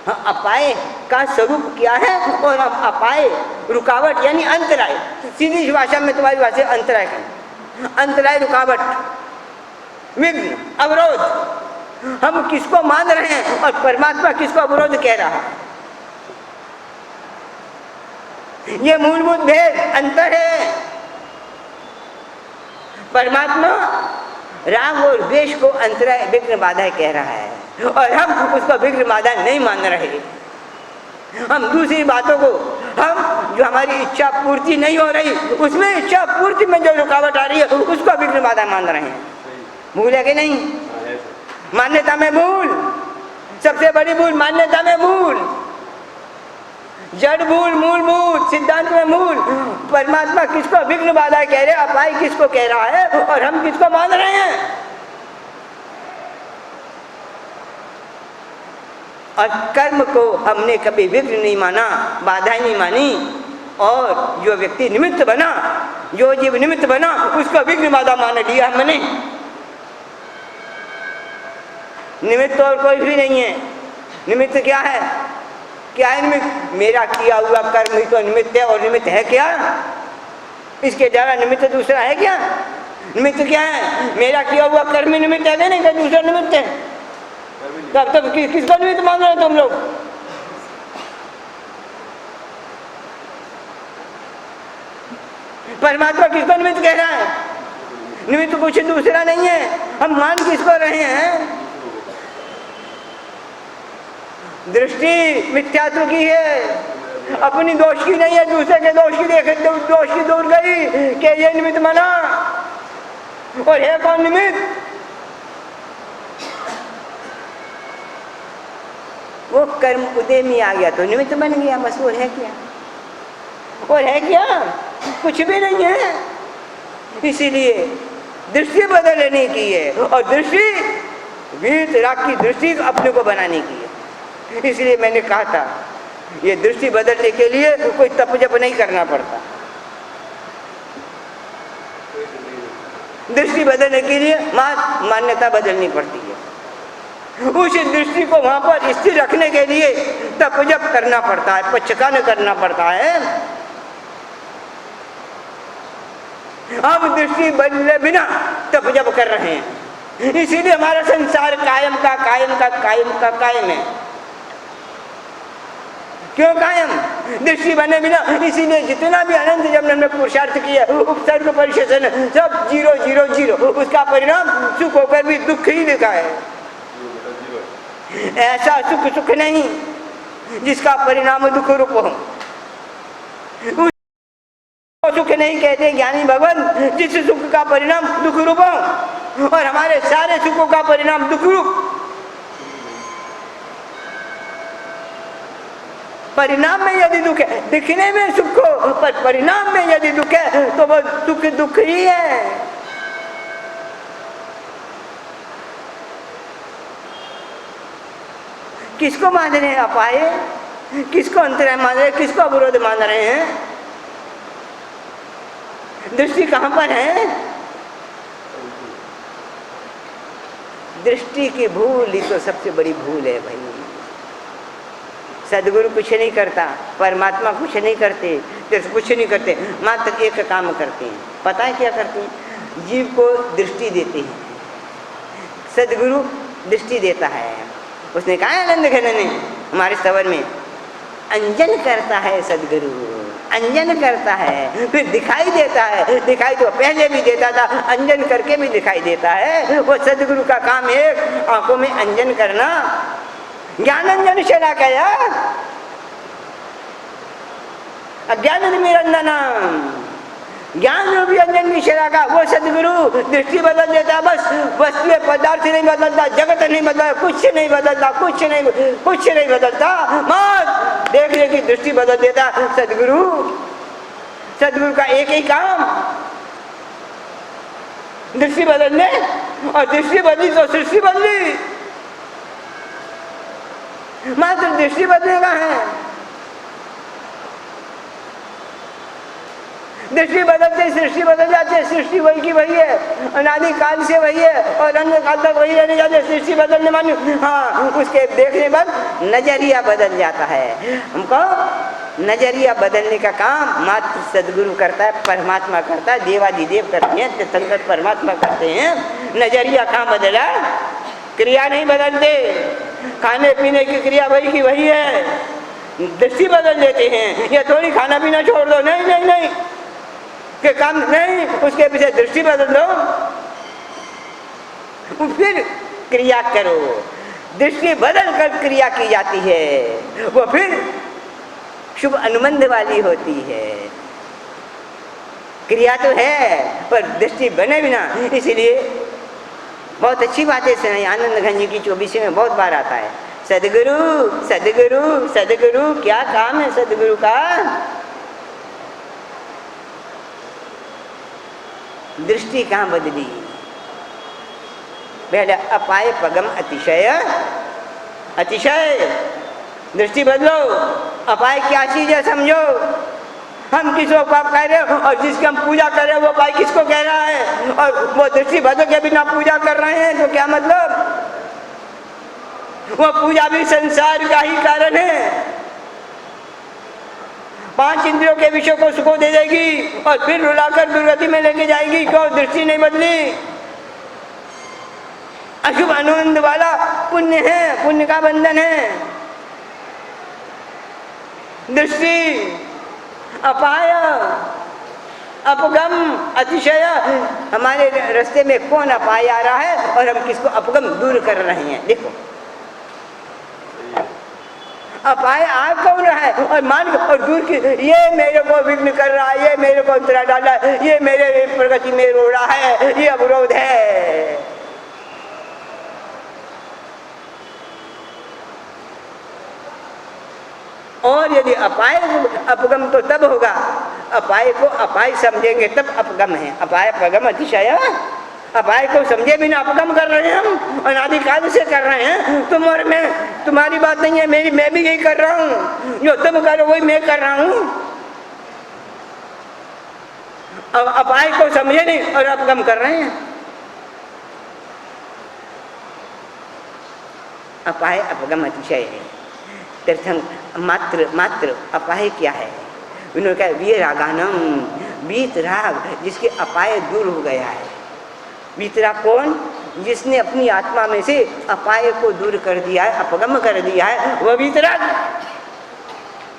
अपाय का स्वरूप क्या है, और हम अपाय रुकावट यानी अंतराय, सीधी भाषा में तुम्हारी भाषा अंतराय है, अंतराय, रुकावट, विघ्न, अवरोध, हम किसको मान रहे हैं और परमात्मा किसको अवरोध कह रहा है? ये मूलभूत भेद, अंतर है। परमात्मा राग और द्वेष को अंतराय, विघ्न बाधा कह रहा है, और हम उसको विघ्न बाधा नहीं मान रहे। हम दूसरी बातों को, हम जो हमारी इच्छा पूर्ति नहीं हो रही, उसमें इच्छा पूर्ति में जो रुकावट आ रही है, उसको विघ्न बाधा मान रहे हैं। भूल है कि नहीं? मान्यता में भूल, सबसे बड़ी भूल मान्यता में भूल। जड़ मूल, मूल मूल, सिद्धांत में मूल। परमात्मा किसको विघ्न बाधा कह रहे, अपाय किसको कह रहा है, और हम किसको मान रहे हैं? और कर्म को हमने कभी विघ्न नहीं माना, बाधा नहीं मानी, और जो व्यक्ति निमित्त बना, जो जीव निमित्त बना, उसको विघ्न बाधा मान लिया हमने। निमित्त और कोई भी नहीं है। निमित्त क्या है? क्या है निमित्त? मेरा किया हुआ कर्म ही तो निमित्त है, और निमित्त है क्या? इसके द्वारा निमित्त दूसरा है क्या? निमित्त क्या है? मेरा किया हुआ कर्म ही निमित्त है, नहीं क्या दूसरा निमित्त है? तब तब किसको निमित्त मान रहे हो तुम लोग? परमात्मा किसको निमित्त कह रहा है? निमित्त कुछ दूसरा नहीं है। हम मान किसको रहे हैं? दृष्टि मिथ्यात्व की है, अपनी दोष की नहीं है, दूसरे के दोष की देखे दोष की दूर गई कि ये निमित्त माना। और है कौन निमित्त? वो कर्म उदय में आ गया तो निमित्त बन गया, बस। और है क्या? और है क्या? कुछ भी नहीं है। इसीलिए दृष्टि बदलने की है, और दृष्टि वीतराग की दृष्टि अपने को बनाने की है। इसलिए मैंने कहा था, ये दृष्टि बदलने के लिए कोई तप जप नहीं करना पड़ता। दृष्टि बदलने के लिए मान्यता बदलनी पड़ती है। उस दृष्टि को वहां पर स्थिर रखने के लिए तप जप करना पड़ता है, पश्चकान करना पड़ता है। हम दृष्टि बदले बिना तप जप कर रहे हैं, इसीलिए हमारा संसार कायम का कायम का कायम का कायम है। क्यों कायम? दृष्टि बने बिना। इसीलिए जितना भी अनंत जब हमने पुरुषार्थ किया, उपसर्ग परिशेषण सब 0 0 0, उसका परिणाम सुख होकर भी दुख ही लिखा है। ऐसा सुख सुख नहीं जिसका परिणाम दुख रूप हो। सुख नहीं कहते ज्ञानी भगवान जिस सुख का परिणाम दुख रूप हो, और हमारे सारे सुखों का परिणाम दुख रूप। परिणाम में यदि दुख है, दिखने में सुख हो, पर परिणाम में यदि दुख है तो वो दुख दुख ही है। किसको मान रहे हैं अपाय? किसको अंतराय मान रहे हैं? किसको अवरोध मान रहे हैं? दृष्टि कहां पर है? दृष्टि की भूल ही तो सबसे बड़ी भूल है भाई। सदगुरु कुछ नहीं करता, परमात्मा कुछ नहीं करते, कुछ नहीं करते, मात्र एक काम करते हैं। पता है क्या करते हैं? जीव को दृष्टि देते हैं। सदगुरु दृष्टि देता है। उसने कहा आनंद घन ने हमारे सवर में, अंजन करता है सदगुरु, अंजन करता है, फिर दिखाई देता है। दिखाई तो पहले भी देता था, अंजन करके भी दिखाई देता है। वो सदगुरु का काम एक आंखों में अंजन करना। ज्ञानंजन शला कया अज्ञान निरंजनम, ज्ञान रूपी अंजन की शला का वो सदगुरु दृष्टि बदल देता। बस वस्तु पदार्थ नहीं बदलता, जगत नहीं बदलता, कुछ नहीं बदलता, कुछ नहीं बदलता, मत देखने की दृष्टि बदल देता सदगुरु। सदगुरु का एक ही काम दृष्टि बदलने, और दृष्टि बदली तो सृष्टि बदली। मात्र दृष्टि बदलेगा है। दृष्टि बदलते सृष्टि बदल जाती है। सृष्टि वही की वही है, अनादि काल से वही है, और अन्य काल तक वही रहने जाते। सृष्टि बदलने मानी, हाँ, उसके देखने पर नजरिया बदल जाता है। हमको नजरिया बदलने का काम मात्र सदगुरु करता है, परमात्मा करता है, देवादिदेव करते हैं, तीर्थंकर परमात्मा करते हैं। नजरिया कहाँ बदला? क्रिया नहीं बदलते। खाने पीने की क्रिया वही की वही है, दृष्टि बदल देते हैं। ये थोड़ी खाना पीना छोड़ दो, नहीं नहीं नहीं, के काम नहीं, उसके पीछे दृष्टि बदल दो, फिर क्रिया करो। दृष्टि बदल कर क्रिया की जाती है, वो फिर शुभ अनुबंध वाली होती है। क्रिया तो है पर दृष्टि बने बिना। इसीलिए बहुत अच्छी बातें सुनाई आनंद घन जी की 24 में बहुत बार आता है। सदगुरु सदगुरु सदगुरु, क्या काम है सदगुरु का? दृष्टि कहाँ बदली? पहले अपाय पगम अतिशय, अतिशय दृष्टि बदलो। अपाय क्या चीज है समझो। हम किसको पाप कह रहे हो और जिसकी हम पूजा कर रहे हैं वो अपाय किसको कह रहा है? और वो दृष्टि बदल के बिना पूजा कर रहे हैं तो क्या मतलब? वो पूजा भी संसार का ही कारण है। 5 इंद्रियों के विषय को सुखो दे देगी और फिर रुलाकर दुर्गति में लेके जाएगी। क्यों? दृष्टि नहीं बदली। अशुभ आनंद वाला पुण्य है, पुण्य का बंधन है दृष्टि। अपाय अपगम अतिशय, हमारे रास्ते में कौन अपाय आ रहा है और हम किसको अपगम दूर कर रहे हैं। देखो अपाय आ कौन रहा है और मान और दूर की, ये मेरे को विघ्न कर रहा है, ये मेरे को अंतरा डाला है, ये मेरे प्रगति में रो रहा है, ये अवरोध है। और यदि अपाय अपगम तो तब होगा, अपाय को अपाय समझेंगे तब अपगम है। अपाय अपगम अतिशय, अपाय को समझे बिना अपगम कर रहे हैं हम, अनादिकाल से कर रहे हैं। तुम और मैं, तुम्हारी बात नहीं है मेरी, मैं भी यही कर रहा हूँ। जो तुम करो वही मैं कर रहा हूँ। अब अपाय को समझे नहीं और अपगम कर रहे हैं। अपाय अपगम अतिशय है। तीर्थंकर मात्र मात्र अपाय क्या है? उन्होंने कहा वीरागानम, वीतराग, जिसके अपाय दूर हो गया है। वीतराग कौन? जिसने अपनी आत्मा में से अपाय को दूर कर दिया है, अपगम कर दिया है, वह वीतराग।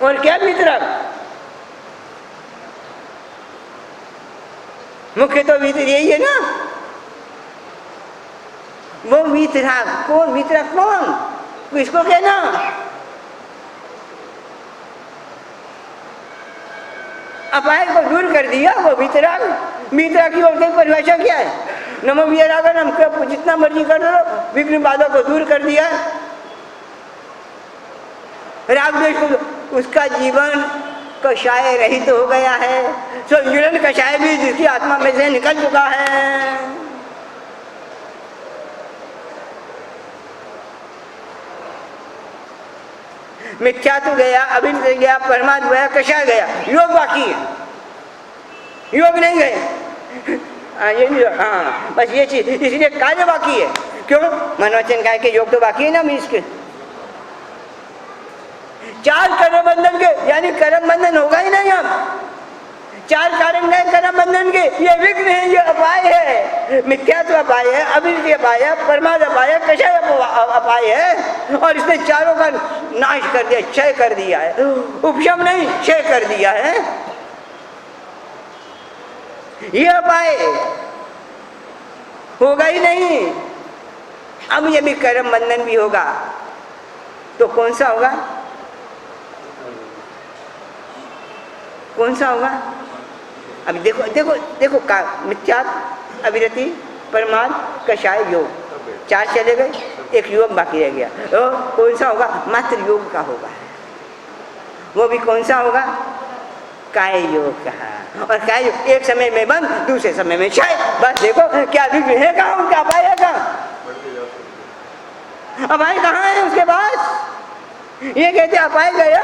और क्या वीतराग? मुख्य तो वीतर यही है ना। वो वीतराग कौन? वीतराग कौन? किसको कहना? अपाय को दूर कर दिया वो वीतराग। वीतराग की और परिभाषा क्या है? नमो वीरागन, हम जितना मर्जी कर लो, विघ्न बाधा को दूर कर दिया। राग द्वेष को, उसका जीवन कषाय रहित हो गया है। संजुलन कषाय भी जिसकी आत्मा में से निकल चुका है। मिथ्या तो गया, अभिन गया, परमात्मा गया, कषाय गया, योग बाकी है। योग नहीं गए। हाँ बस ये चीज, इसलिए कार्य बाकी है। क्यों? मनोवचन काय के योग तो बाकी है ना। हम इसके 4 कर्म बंधन के, यानी कर्म बंधन होगा ही नहीं। हम 4 कारण गए कर्म बंधन के। ये विघ्न है, ये अपाय है। मिथ्यात्व अपाय है, अविद्या अपाय है, परमात्मा अपाय है, कषाय अपाय है। और इसने चारों का नाश कर दिया, क्षय कर दिया है। उपशम नहीं, क्षय कर दिया है। ये अपाय होगा ही नहीं। अब ये भी कर्म बंधन भी होगा तो कौन सा होगा? कौन सा होगा? अब देखो देखो देखो का मिथ्यात्व, अविरति, परमाद, कषाय, योग, 4 चले गए, एक योग बाकी रह गया। तो कौन सा होगा? मात्र योग का होगा। वो भी कौन सा होगा? काय योग का। और काय योग एक समय में बंद, दूसरे समय में क्षय। बस देखो क्या विघ्न है कहाँ, उनका अपाय है कहाँ? अपाय कहाँ है उसके पास? ये कहते अपाय गया।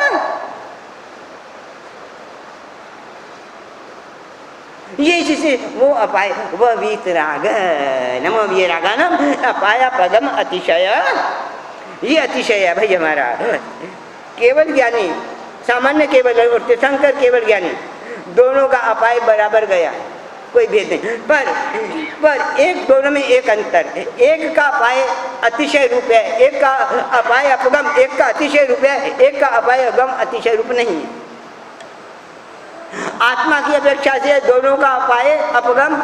ये जिसे वो अपाय, वह वीतराग, नमो वीरागानम, अपाय पदम अतिशय। ये अतिशय है भाई हमारा। केवल ज्ञानी, सामान्य केवल और तीर्थंकर केवल ज्ञानी, दोनों का अपाय बराबर गया, कोई भेद नहीं। पर एक दोनों में एक अंतर है। एक का अपाय अतिशय रूप है, एक का अपाय अपगम, एक का अतिशय रूप है, एक का अपाय अगम अतिशय रूप नहीं है। आत्मा की अपेक्षा से दोनों का अपाय अपगम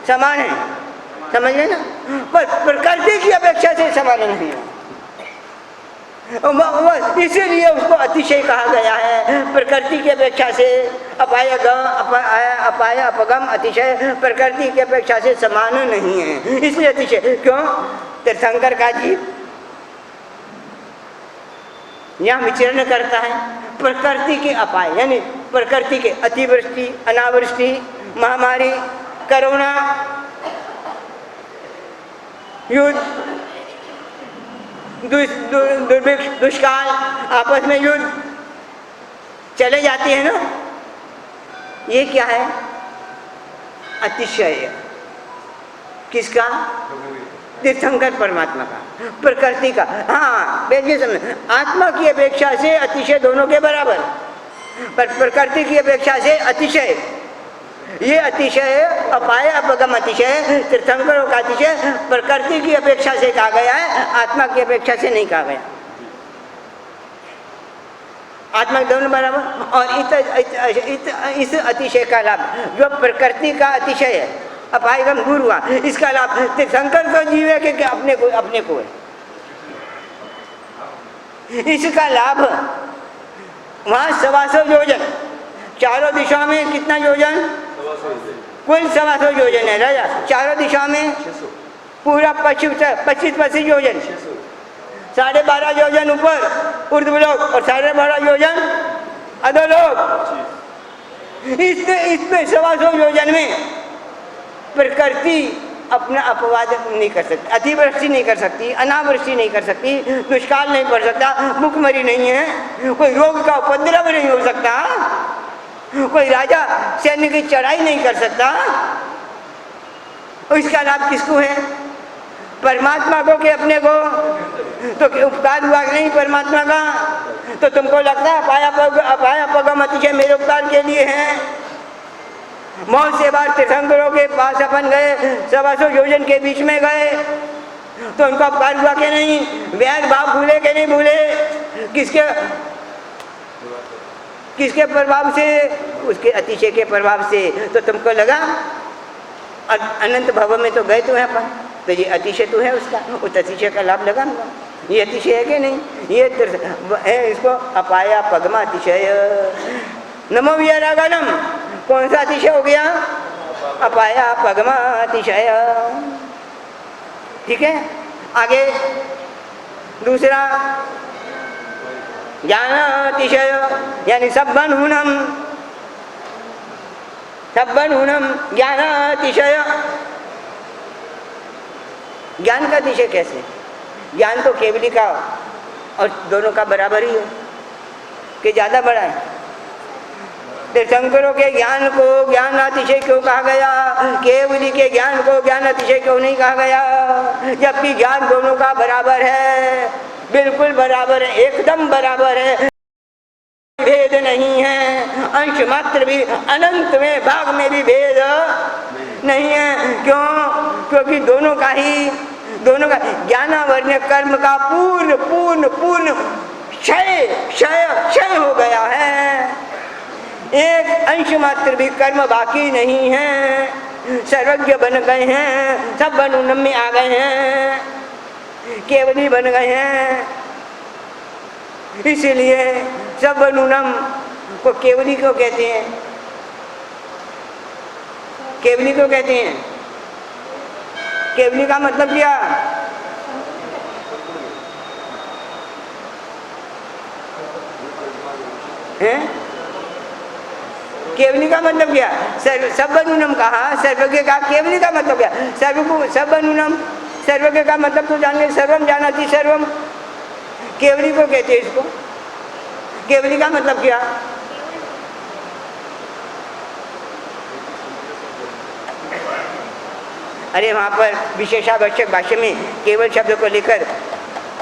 समान है, समझ गए ना। पर प्रकृति की अपेक्षा से समान नहीं है। इसीलिए उसको अतिशय कहा गया है। प्रकृति की अपेक्षा से अपाय अपगम अतिशय प्रकृति की अपेक्षा से समान नहीं है, इसलिए अतिशय। क्यों? तीर्थंकर का जीव यहाँ विचरण करता है। प्रकृति के अपाय यानी प्रकृति के अतिवृष्टि, अनावृष्टि, महामारी, कोरोना, युद्ध, दुर्भिक्ष, दुष्काल, आपस में युद्ध चले जाती है ना, ये क्या है? अतिशय। किसका? तीर्थंकर परमात्मा का, प्रकृति का। हाँ, बेटे समझ, आत्मा की अपेक्षा से अतिशय दोनों के बराबर, पर प्रकृति की अपेक्षा से अतिशय, ये अतिशय अपाय अपगम अतिशय, तीर्थंकरों का अतिशय प्रकृति की अपेक्षा से कहा गया है, आत्मा की अपेक्षा से नहीं कहा गया। आत्मा दोनों बराबर। और इस अतिशय का लाभ जो प्रकृति का अतिशय है, अपायगम दूर हुआ, इसका लाभ तीर्थंकर को जीवे के अपने को है। इसका लाभ वहाँ 125 योजन, चारों दिशा में कितना योजन? कुल 125 योजन है राजा। चारों दिशा में पूरा 25 योजन, 12.5 योजन ऊपर ऊर्ध्वलोक और 12.5 योजन अधोलोक। इसमें 125 योजन में प्रकृति अपना अपवाद नहीं कर सकती, अतिवृष्टि नहीं कर सकती, अनावृष्टि नहीं कर सकती, दुष्काल नहीं पड़ सकता, भूखमरी नहीं है, कोई रोग का उपद्रव नहीं हो सकता, कोई राजा सैन्य की चढ़ाई नहीं कर सकता। इसका लाभ किसको है? परमात्मा को कि अपने को? तो उपकार हुआ कि नहीं परमात्मा का? तो तुमको लगता है अपाया पगम अतिशय मेरे उपकार के लिए है? बहुत से बार तीर्थंकरों के पास अपन गए, 125 योजन के बीच में गए, तो उनका उपकार हुआ कि नहीं? वैर भाव भूले कि नहीं भूले? किसके प्रभाव से? उसके अतिशय के प्रभाव से। तो तुमको लगा अनंत भव में तो गए तो है अपन, तो ये अतिशय तो है उसका, उस अतिशय का लाभ लगा। ये अतिशय है कि नहीं? ये है, इसको अपाया पगमा अतिशय। नमो विरागनम, कौन सा अतिशय हो गया? अपाया पगमा अतिशय। ठीक है, आगे दूसरा ज्ञान अतिशय यानी सब्बन हुनम, सब्बन हुनम ज्ञान अतिशय। ज्ञान का अतिशय कैसे? ज्ञान तो केवली का और दोनों का बराबर ही है कि ज्यादा बड़ा है। तीर्थंकरों के ज्ञान को ज्ञान अतिशय क्यों कहा गया? केवली के ज्ञान को ज्ञान अतिशय क्यों नहीं कहा गया? जबकि ज्ञान दोनों का बराबर है, बिल्कुल बराबर है, एकदम बराबर है, भेद नहीं है, अंश मात्र भी, अनंत में भाग में भी भेद नहीं है। क्यों? क्योंकि दोनों का ज्ञानावर्ण कर्म का पूर्ण पूर्ण पूर्ण क्षय हो गया है, एक अंश मात्र भी कर्म बाकी नहीं है, सर्वज्ञ बन गए हैं, सब अनुनम में आ गए हैं, केवली बन गए हैं। इसीलिए सब अनुनम को केवली क्यों कहते हैं? केवली क्यों कहते हैं? केवली का मतलब क्या है? केवली का मतलब क्या? सर्वनुनम कहा, सर्वज्ञ का, केवली का मतलब क्या? सर्वनुनम, सर्वज्ञ का मतलब तो जान, सर्वम जानाति सर्वम, केवली को कहते हैं इसको। केवली का मतलब क्या? अरे वहाँ पर विशेषावश्यक भाष्य में केवल शब्द को लेकर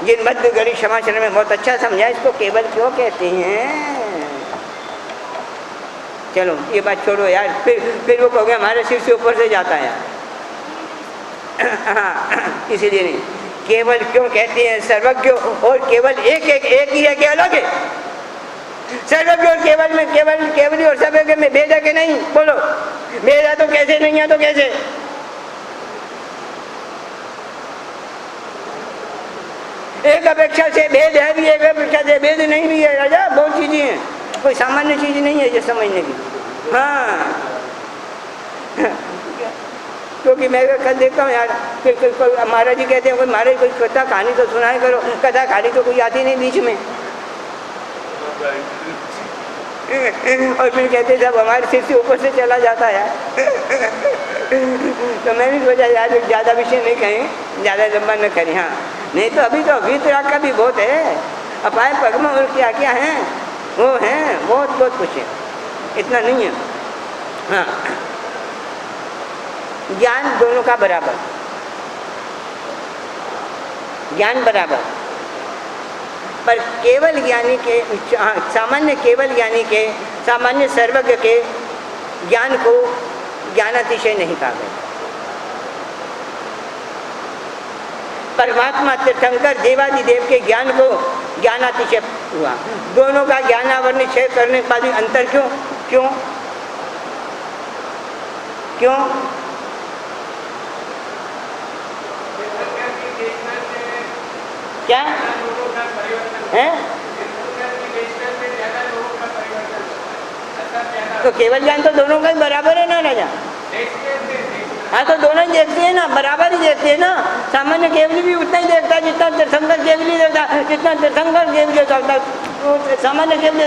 जिन मध्य गणित क्षमाचरण में बहुत अच्छा समझा, इसको केवल क्यों कहते हैं। चलो ये बात छोड़ो यार, फिर वो कहोगे हमारे सिर से ऊपर से जाता है। हाँ, इसीलिए नहीं, केवल क्यों कहते हैं? सर्वज्ञ और केवल एक ही है कि अलग है? सर्वज्ञ और केवल में, केवली और सर्वज्ञ में भेद है कि नहीं? बोलो, भेद है तो कैसे, नहीं है तो कैसे? एक अपेक्षा से भेद है भी, एक अपेक्षा से भेद नहीं भी है राजा। बहुत चीजें हैं, कोई सामान्य चीज नहीं है ये समझने की। हाँ, क्योंकि मैं कल देखता हूँ यार, महाराज जी कहते हैं, कोई महाराज कोई कथा कहानी तो सुनाए करो, कथा कहानी तो कोई आती नहीं बीच में। और फिर कहते जब हमारे सिर से ऊपर से चला जाता है। तो मैं भी सोचा यार ज़्यादा विषय नहीं कहें, ज़्यादा लंबा न करें। हाँ नहीं तो अभी तो वीतराग का भी बहुत है, अपाय पग में और क्या क्या है वो हैं, बहुत बहुत कुछ है, इतना नहीं है। हाँ ज्ञान दोनों का बराबर, ज्ञान बराबर, पर केवल ज्ञानी के, सामान्य केवल ज्ञानी के, सामान्य सर्वज्ञ के ज्ञान को ज्ञानातिशय नहीं कहा गया। परमात्मा तीर्थंकर देवादिदेव के ज्ञान को ज्ञानातिशय हुआ। दोनों का ज्ञानावरणिशय करने का भी अंतर क्यों क्यों क्यों? क्या है? तो केवल ज्ञान तो दोनों का ही बराबर है ना राजा। हाँ तो दोनों ही देखते हैं ना, बराबर ही देखते हैं ना। सामान्य केवली भी उतना ही देखता है जितना तीर्थंकर केवली देखता है, जितना तीर्थंकर केवली देखता है सामान्य केवली।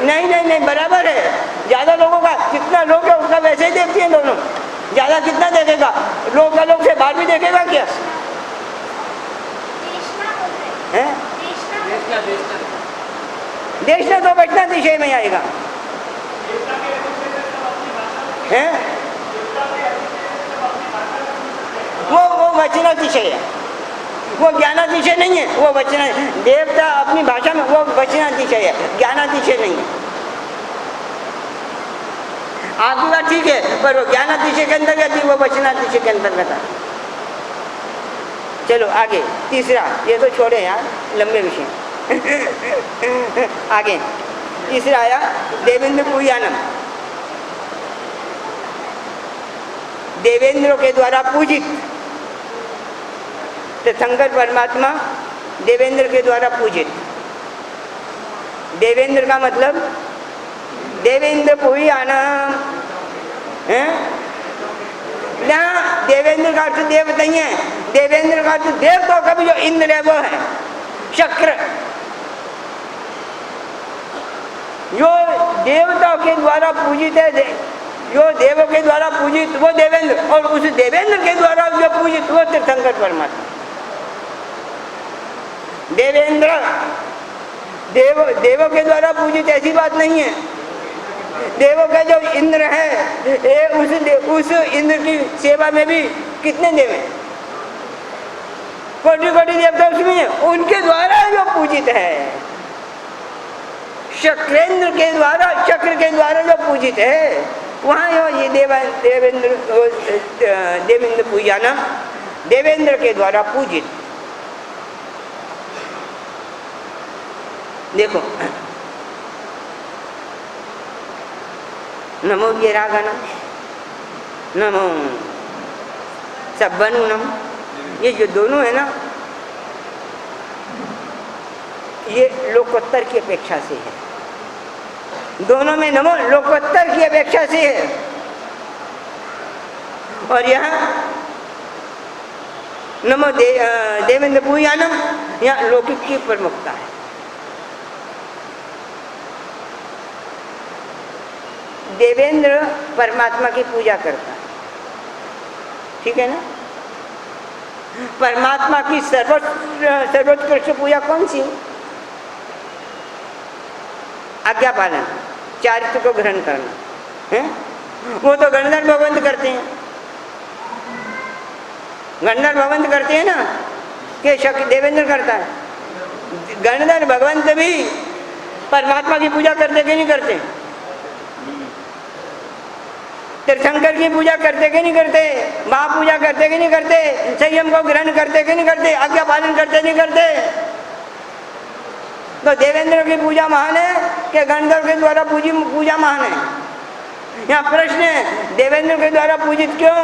नहीं नहीं नहीं बराबर है, ज़्यादा लोगों का जितना लोग है उसका वैसे ही देखती हैं दोनों। ज़्यादा कितना देखेगा, लोग का लोग से बाहर भी देखेगा क्या है? देखना तो बचना विषय में आएगा है, वो वचनातिशय है, वो ज्ञानातिशय नहीं है, वो वचना। देवता अपनी भाषा में वो वचनातिशय है, ज्ञानातिशय नहीं है। आपकी बात ठीक है, पर वो ज्ञानातिशय के अंतर्गत ही, वो वचनातिशय के अंतर्गत है। चलो आगे तीसरा, ये तो छोड़े यार लंबे विषय। आगे तीसरा आया देवेंद्र पूजनम, देवेंद्रों के द्वारा पूजित। तीर्थंकर परमात्मा देवेंद्र के द्वारा पूजित। देवेंद्र का मतलब देवेंद्र पूजनम है ना। देवेंद्र का अर्थ देव नहीं है, देवेंद्र का अर्थ देव तो कभी जो इंद्र है वो है शक्र, जो देवताओं के द्वारा पूजित है, जो देवों के द्वारा पूजित वो देवेंद्र, और उस देवेंद्र के द्वारा जो पूजित वो तीर्थंकर परमात्मा। देवेंद्र देवों के द्वारा पूजित ऐसी बात नहीं है। देवों का जो इंद्र है उस इंद्र की सेवा में भी कितने देव हैं, कोटि कोटि देवता उसमें है, उनके द्वारा जो पूजित है। शक्रेंद्र के द्वारा, शक्र के द्वारा जो पूजित है वहाँ ये देवेंद्र पूजना, देवेंद्र के द्वारा पूजित। देखो नमो वीरागणम, नमो सब्बनुनम, ये जो दोनों है ना ये लोकोत्तर की अपेक्षा से है। दोनों में नमो लोकोत्तर की अपेक्षा से है, और यहाँ नमो देवेंद्र पूजनम, यहाँ लौकिक की प्रमुखता है। देवेंद्र परमात्मा की पूजा करता है, ठीक है ना। परमात्मा की सर्वोत्कृष्ट पूजा कौन सी? आज्ञा पालन, चारित्र को ग्रहण करना है। वो तो गणधर भगवंत करते हैं, गणधर भगवंत करते हैं ना, कि देवेंद्र करता है। गणधर भगवंत भी परमात्मा की पूजा करते कि नहीं करते? तीर्थंकर की पूजा करते कि नहीं करते? महापूजा करते कि नहीं करते? संयम को ग्रहण करते कि नहीं करते? आज्ञा पालन करते नहीं करते? तो देवेंद्र की पूजा महान है कि गणधर के द्वारा पूजा महान है? यहाँ प्रश्न है, देवेंद्र के द्वारा पूजित क्यों,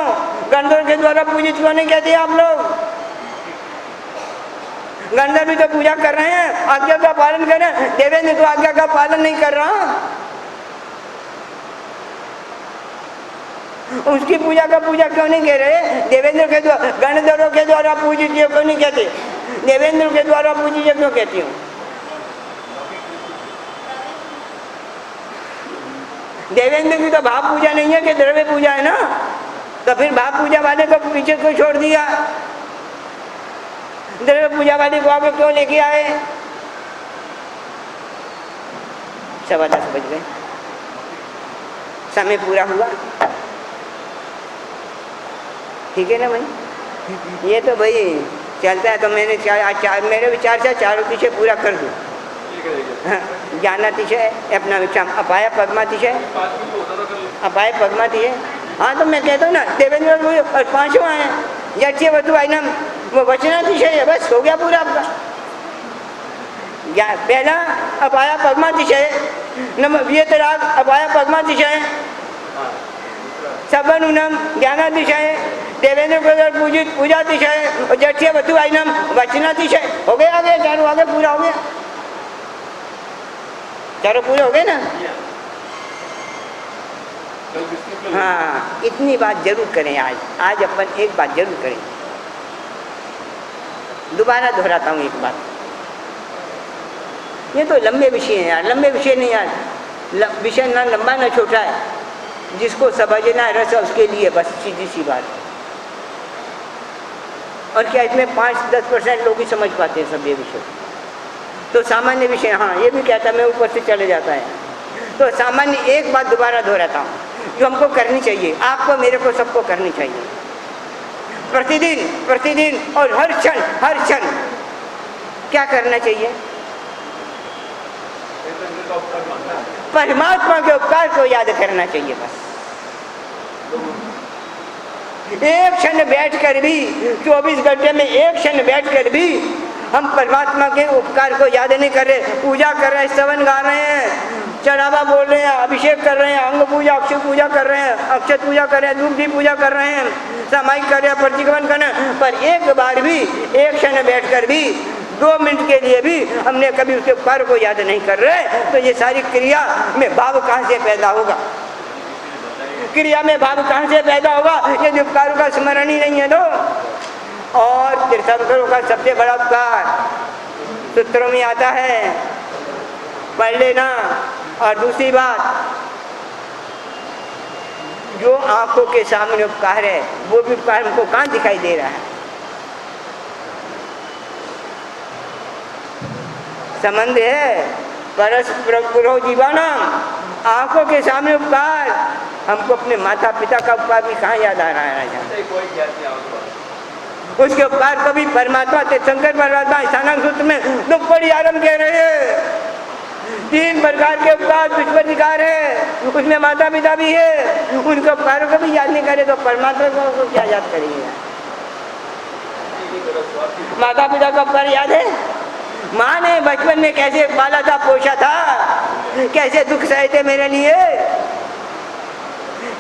गणधर के द्वारा पूजित क्यों नहीं कहते आप लोग? गणधर भी तो पूजा कर रहे हैं, आज्ञा का पालन कर रहे हैं, देवेंद्र तो आज्ञा का पालन नहीं कर रहा। उसकी पूजा का पूजा क्यों नहीं कह रहे? देवेंद्र के द्वारा, गणधरों के द्वारा पूजित क्यों नहीं कहते? देवेंद्र के द्वारा पूजित क्यों कहती हूँ? देवेंद्र की तो भाव पूजा नहीं है कि द्रव्य पूजा है ना, तो फिर भाव पूजा वाले को पीछे क्यों छोड़ दिया? द्रव्य पूजा वाले को आगे क्यों लेके आए? 10:15 बज गए, समय पूरा हुआ। ठीक है ना भाई? ये तो भाई चलता है। तो मैंने मेरे विचार से चारों तिशय पूरा कर दूँ। ज्ञानातिशय, अपना विचार अपाय पद्मातिशय, अपाय पद्मातिशय। हाँ तो मैं कहता हूँ ना, देवेंद्र और 5वां है यज्ञ वधु आइनम, वो वचनातिशय है। बस हो गया पूरा आपका। पहला अपाया पद्मातिशय, नम वियतराग अपाया पद्मातिशय, सबनुनम ज्ञानातिशय, देवेंद्र को पूजित पूजातिशय और जठ्य वधु आइनम वचनातिशय। हो गया आगे, चारों आगे पूरा हो गया, चारों पूरे हो गए ना। हाँ, इतनी बात जरूर करें आज अपन एक बात जरूर करें। दोबारा दोहराता हूँ एक बात। ये तो लंबे विषय हैं यार, लंबे विषय नहीं यार, विषय ना लंबा ना छोटा है, जिसको समझना है रस उसके लिए बस सीधी सी बात। और क्या इसमें 5-10% लोग ही समझ पाते हैं सब ये विषय। तो सामान्य विषय, हाँ ये भी कहता मैं ऊपर से चले जाता है। तो सामान्य एक बात दोबारा दोहराता हूँ जो हमको करनी चाहिए, आपको मेरे को सबको करनी चाहिए, प्रतिदिन प्रतिदिन और हर क्षण क्या करना चाहिए? परमात्मा के उपकार को याद करना चाहिए। बस एक क्षण बैठकर भी, 24 घंटे में एक क्षण बैठकर भी हम परमात्मा के उपकार को याद नहीं कर रहे। पूजा कर रहे हैं, स्तवन गा रहे हैं, चढ़ावा बोल रहे हैं, अभिषेक कर रहे हैं, अंग पूजा अक्षय पूजा कर रहे हैं, अक्षत पूजा कर रहे हैं, धूप दीप पूजा कर रहे हैं, सामायिक कर रहे हैं, प्रतिक्रमण कर रहे हैं, पर एक बार भी, एक क्षण बैठकर भी, 2 मिनट के लिए भी हमने कभी उसके उपकार को याद नहीं कर रहे। तो ये सारी क्रिया में भाव कहाँ से पैदा होगा? क्रिया में भाव कहाँ से पैदा होगा यदि उपकारों का स्मरण ही नहीं है तो? और तीर्थंकरों का सबसे बड़ा उपकार सूत्रों में आता है, पढ़ लेना। और दूसरी बात, जो आंखों के सामने उपकार है वो भी उपकार हमको कहाँ दिखाई दे रहा है? संबंध है परस्पर जीवाना। आंखों के सामने उपकार, हमको अपने माता पिता का उपकार भी कहाँ याद आ रहा है? उसके उपकार को भी परमात्मा तीर्थंकर परमात्मा स्थानांक सूत्र में दुख पड़ी आरंभ कह रहे हैं। 3 प्रकार के उपकार दुष्परिकार है, उसमें माता पिता भी है, उनके उपकारों को भी याद नहीं करे तो परमात्मा को क्या याद करेंगे? माता पिता का उपकार याद है? माँ ने बचपन में कैसे पाला था, पोषा था, कैसे दुख सहे थे मेरे लिए,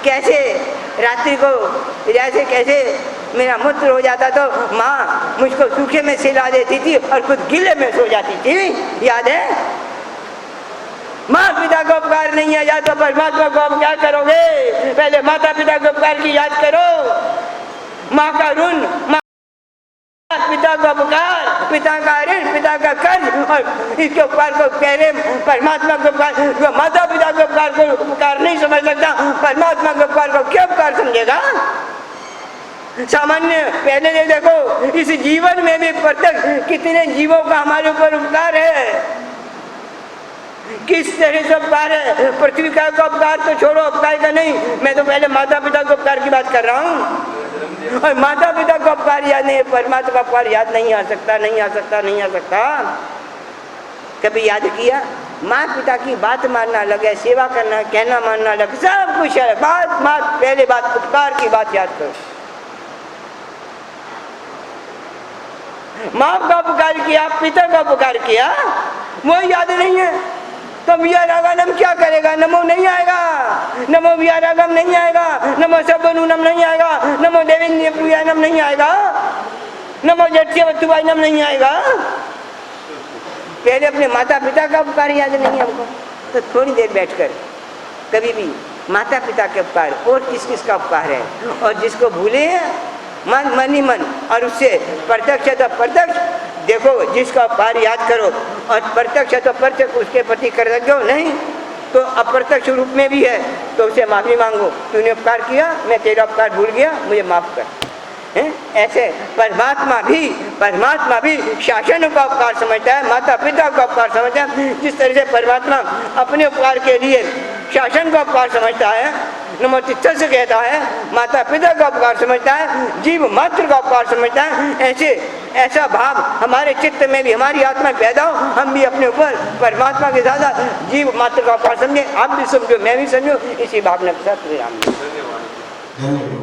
कैसे रात्रि को कैसे मेरा मूत्र हो जाता तो माँ मुझको सूखे में सिला देती थी और खुद गीले में सो जाती थी, याद है? माँ पिता को उपकार नहीं है याद तो परमात्मा को आप क्या करोगे? पहले माता पिता को उपकार की याद करो। माँ का ऋण, पिता का उपकार, पिता का ऋण, पिता का कर्ज, और इसके उपकार को कह रहे परमात्मा के उपकार। जो माता पिता के उपकार को उपकार नहीं समझ सकता, परमात्मा के उपकार को क्या उपकार समझेगा? सामान्य पहले ये देखो, इस जीवन में भी प्रत्यक्ष कितने जीवों का हमारे ऊपर उपकार है, किस तरह से उपकार है। पृथ्वी का उपकार तो छोड़ो, उपकार का नहीं, मैं तो पहले माता पिता के उपकार की बात कर रहा हूँ। और माता पिता का उपकार याद नहीं, परमात्मा का उपकार याद नहीं आ सकता, नहीं आ सकता, नहीं आ सकता। कभी याद किया? माँ पिता की बात मानना लगे, सेवा करना, कहना मानना लगे, सब कुछ है। बात पहले बात उपकार की बात याद करो। माँ का उपकार किया, पिता का उपकार किया, वो याद नहीं है तो वियारागम क्या करेगा? नमो नहीं आएगा, नमो वियारागम नहीं आएगा, नमो सबनुनम नहीं आएगा, नमो देवेंद्र पूजानम नहीं आएगा, नमो जट्यवत्तुवाइनम नहीं आएगा। पहले अपने माता पिता का उपकार याद नहीं है हमको, तो थोड़ी देर बैठकर कभी भी माता पिता के उपकार और किस किस का उपकार है, और जिसको भूले मन ही मन, और उससे प्रत्यक्ष तो प्रत्यक्ष देखो, जिसका उपकार याद करो और प्रत्यक्ष तो प्रत्यक्ष उसके प्रति कृतज्ञ हो नहीं तो अप्रत्यक्ष रूप में भी है, तो उसे माफ़ी मांगो, तूने उपकार किया, मैं तेरा उपकार भूल गया, मुझे माफ़ कर। हैं? ऐसे परमात्मा भी शासन का उपकार समझता है, माता पिता का उपकार समझता है। जिस तरह से परमात्मा अपने उपकार के लिए शासन का उपकार समझता है, नंबर 73 से कहता है माता पिता का उपकार समझता है, जीव मात्र का उपकार समझता है। ऐसा भाव हमारे चित्त में भी, हमारी आत्मा में पैदा हो, हम भी अपने ऊपर परमात्मा के साथ जीव मात्र का उपकार समझे। आप भी समझो, मैं भी समझो, इसी भावना के साथ विराम।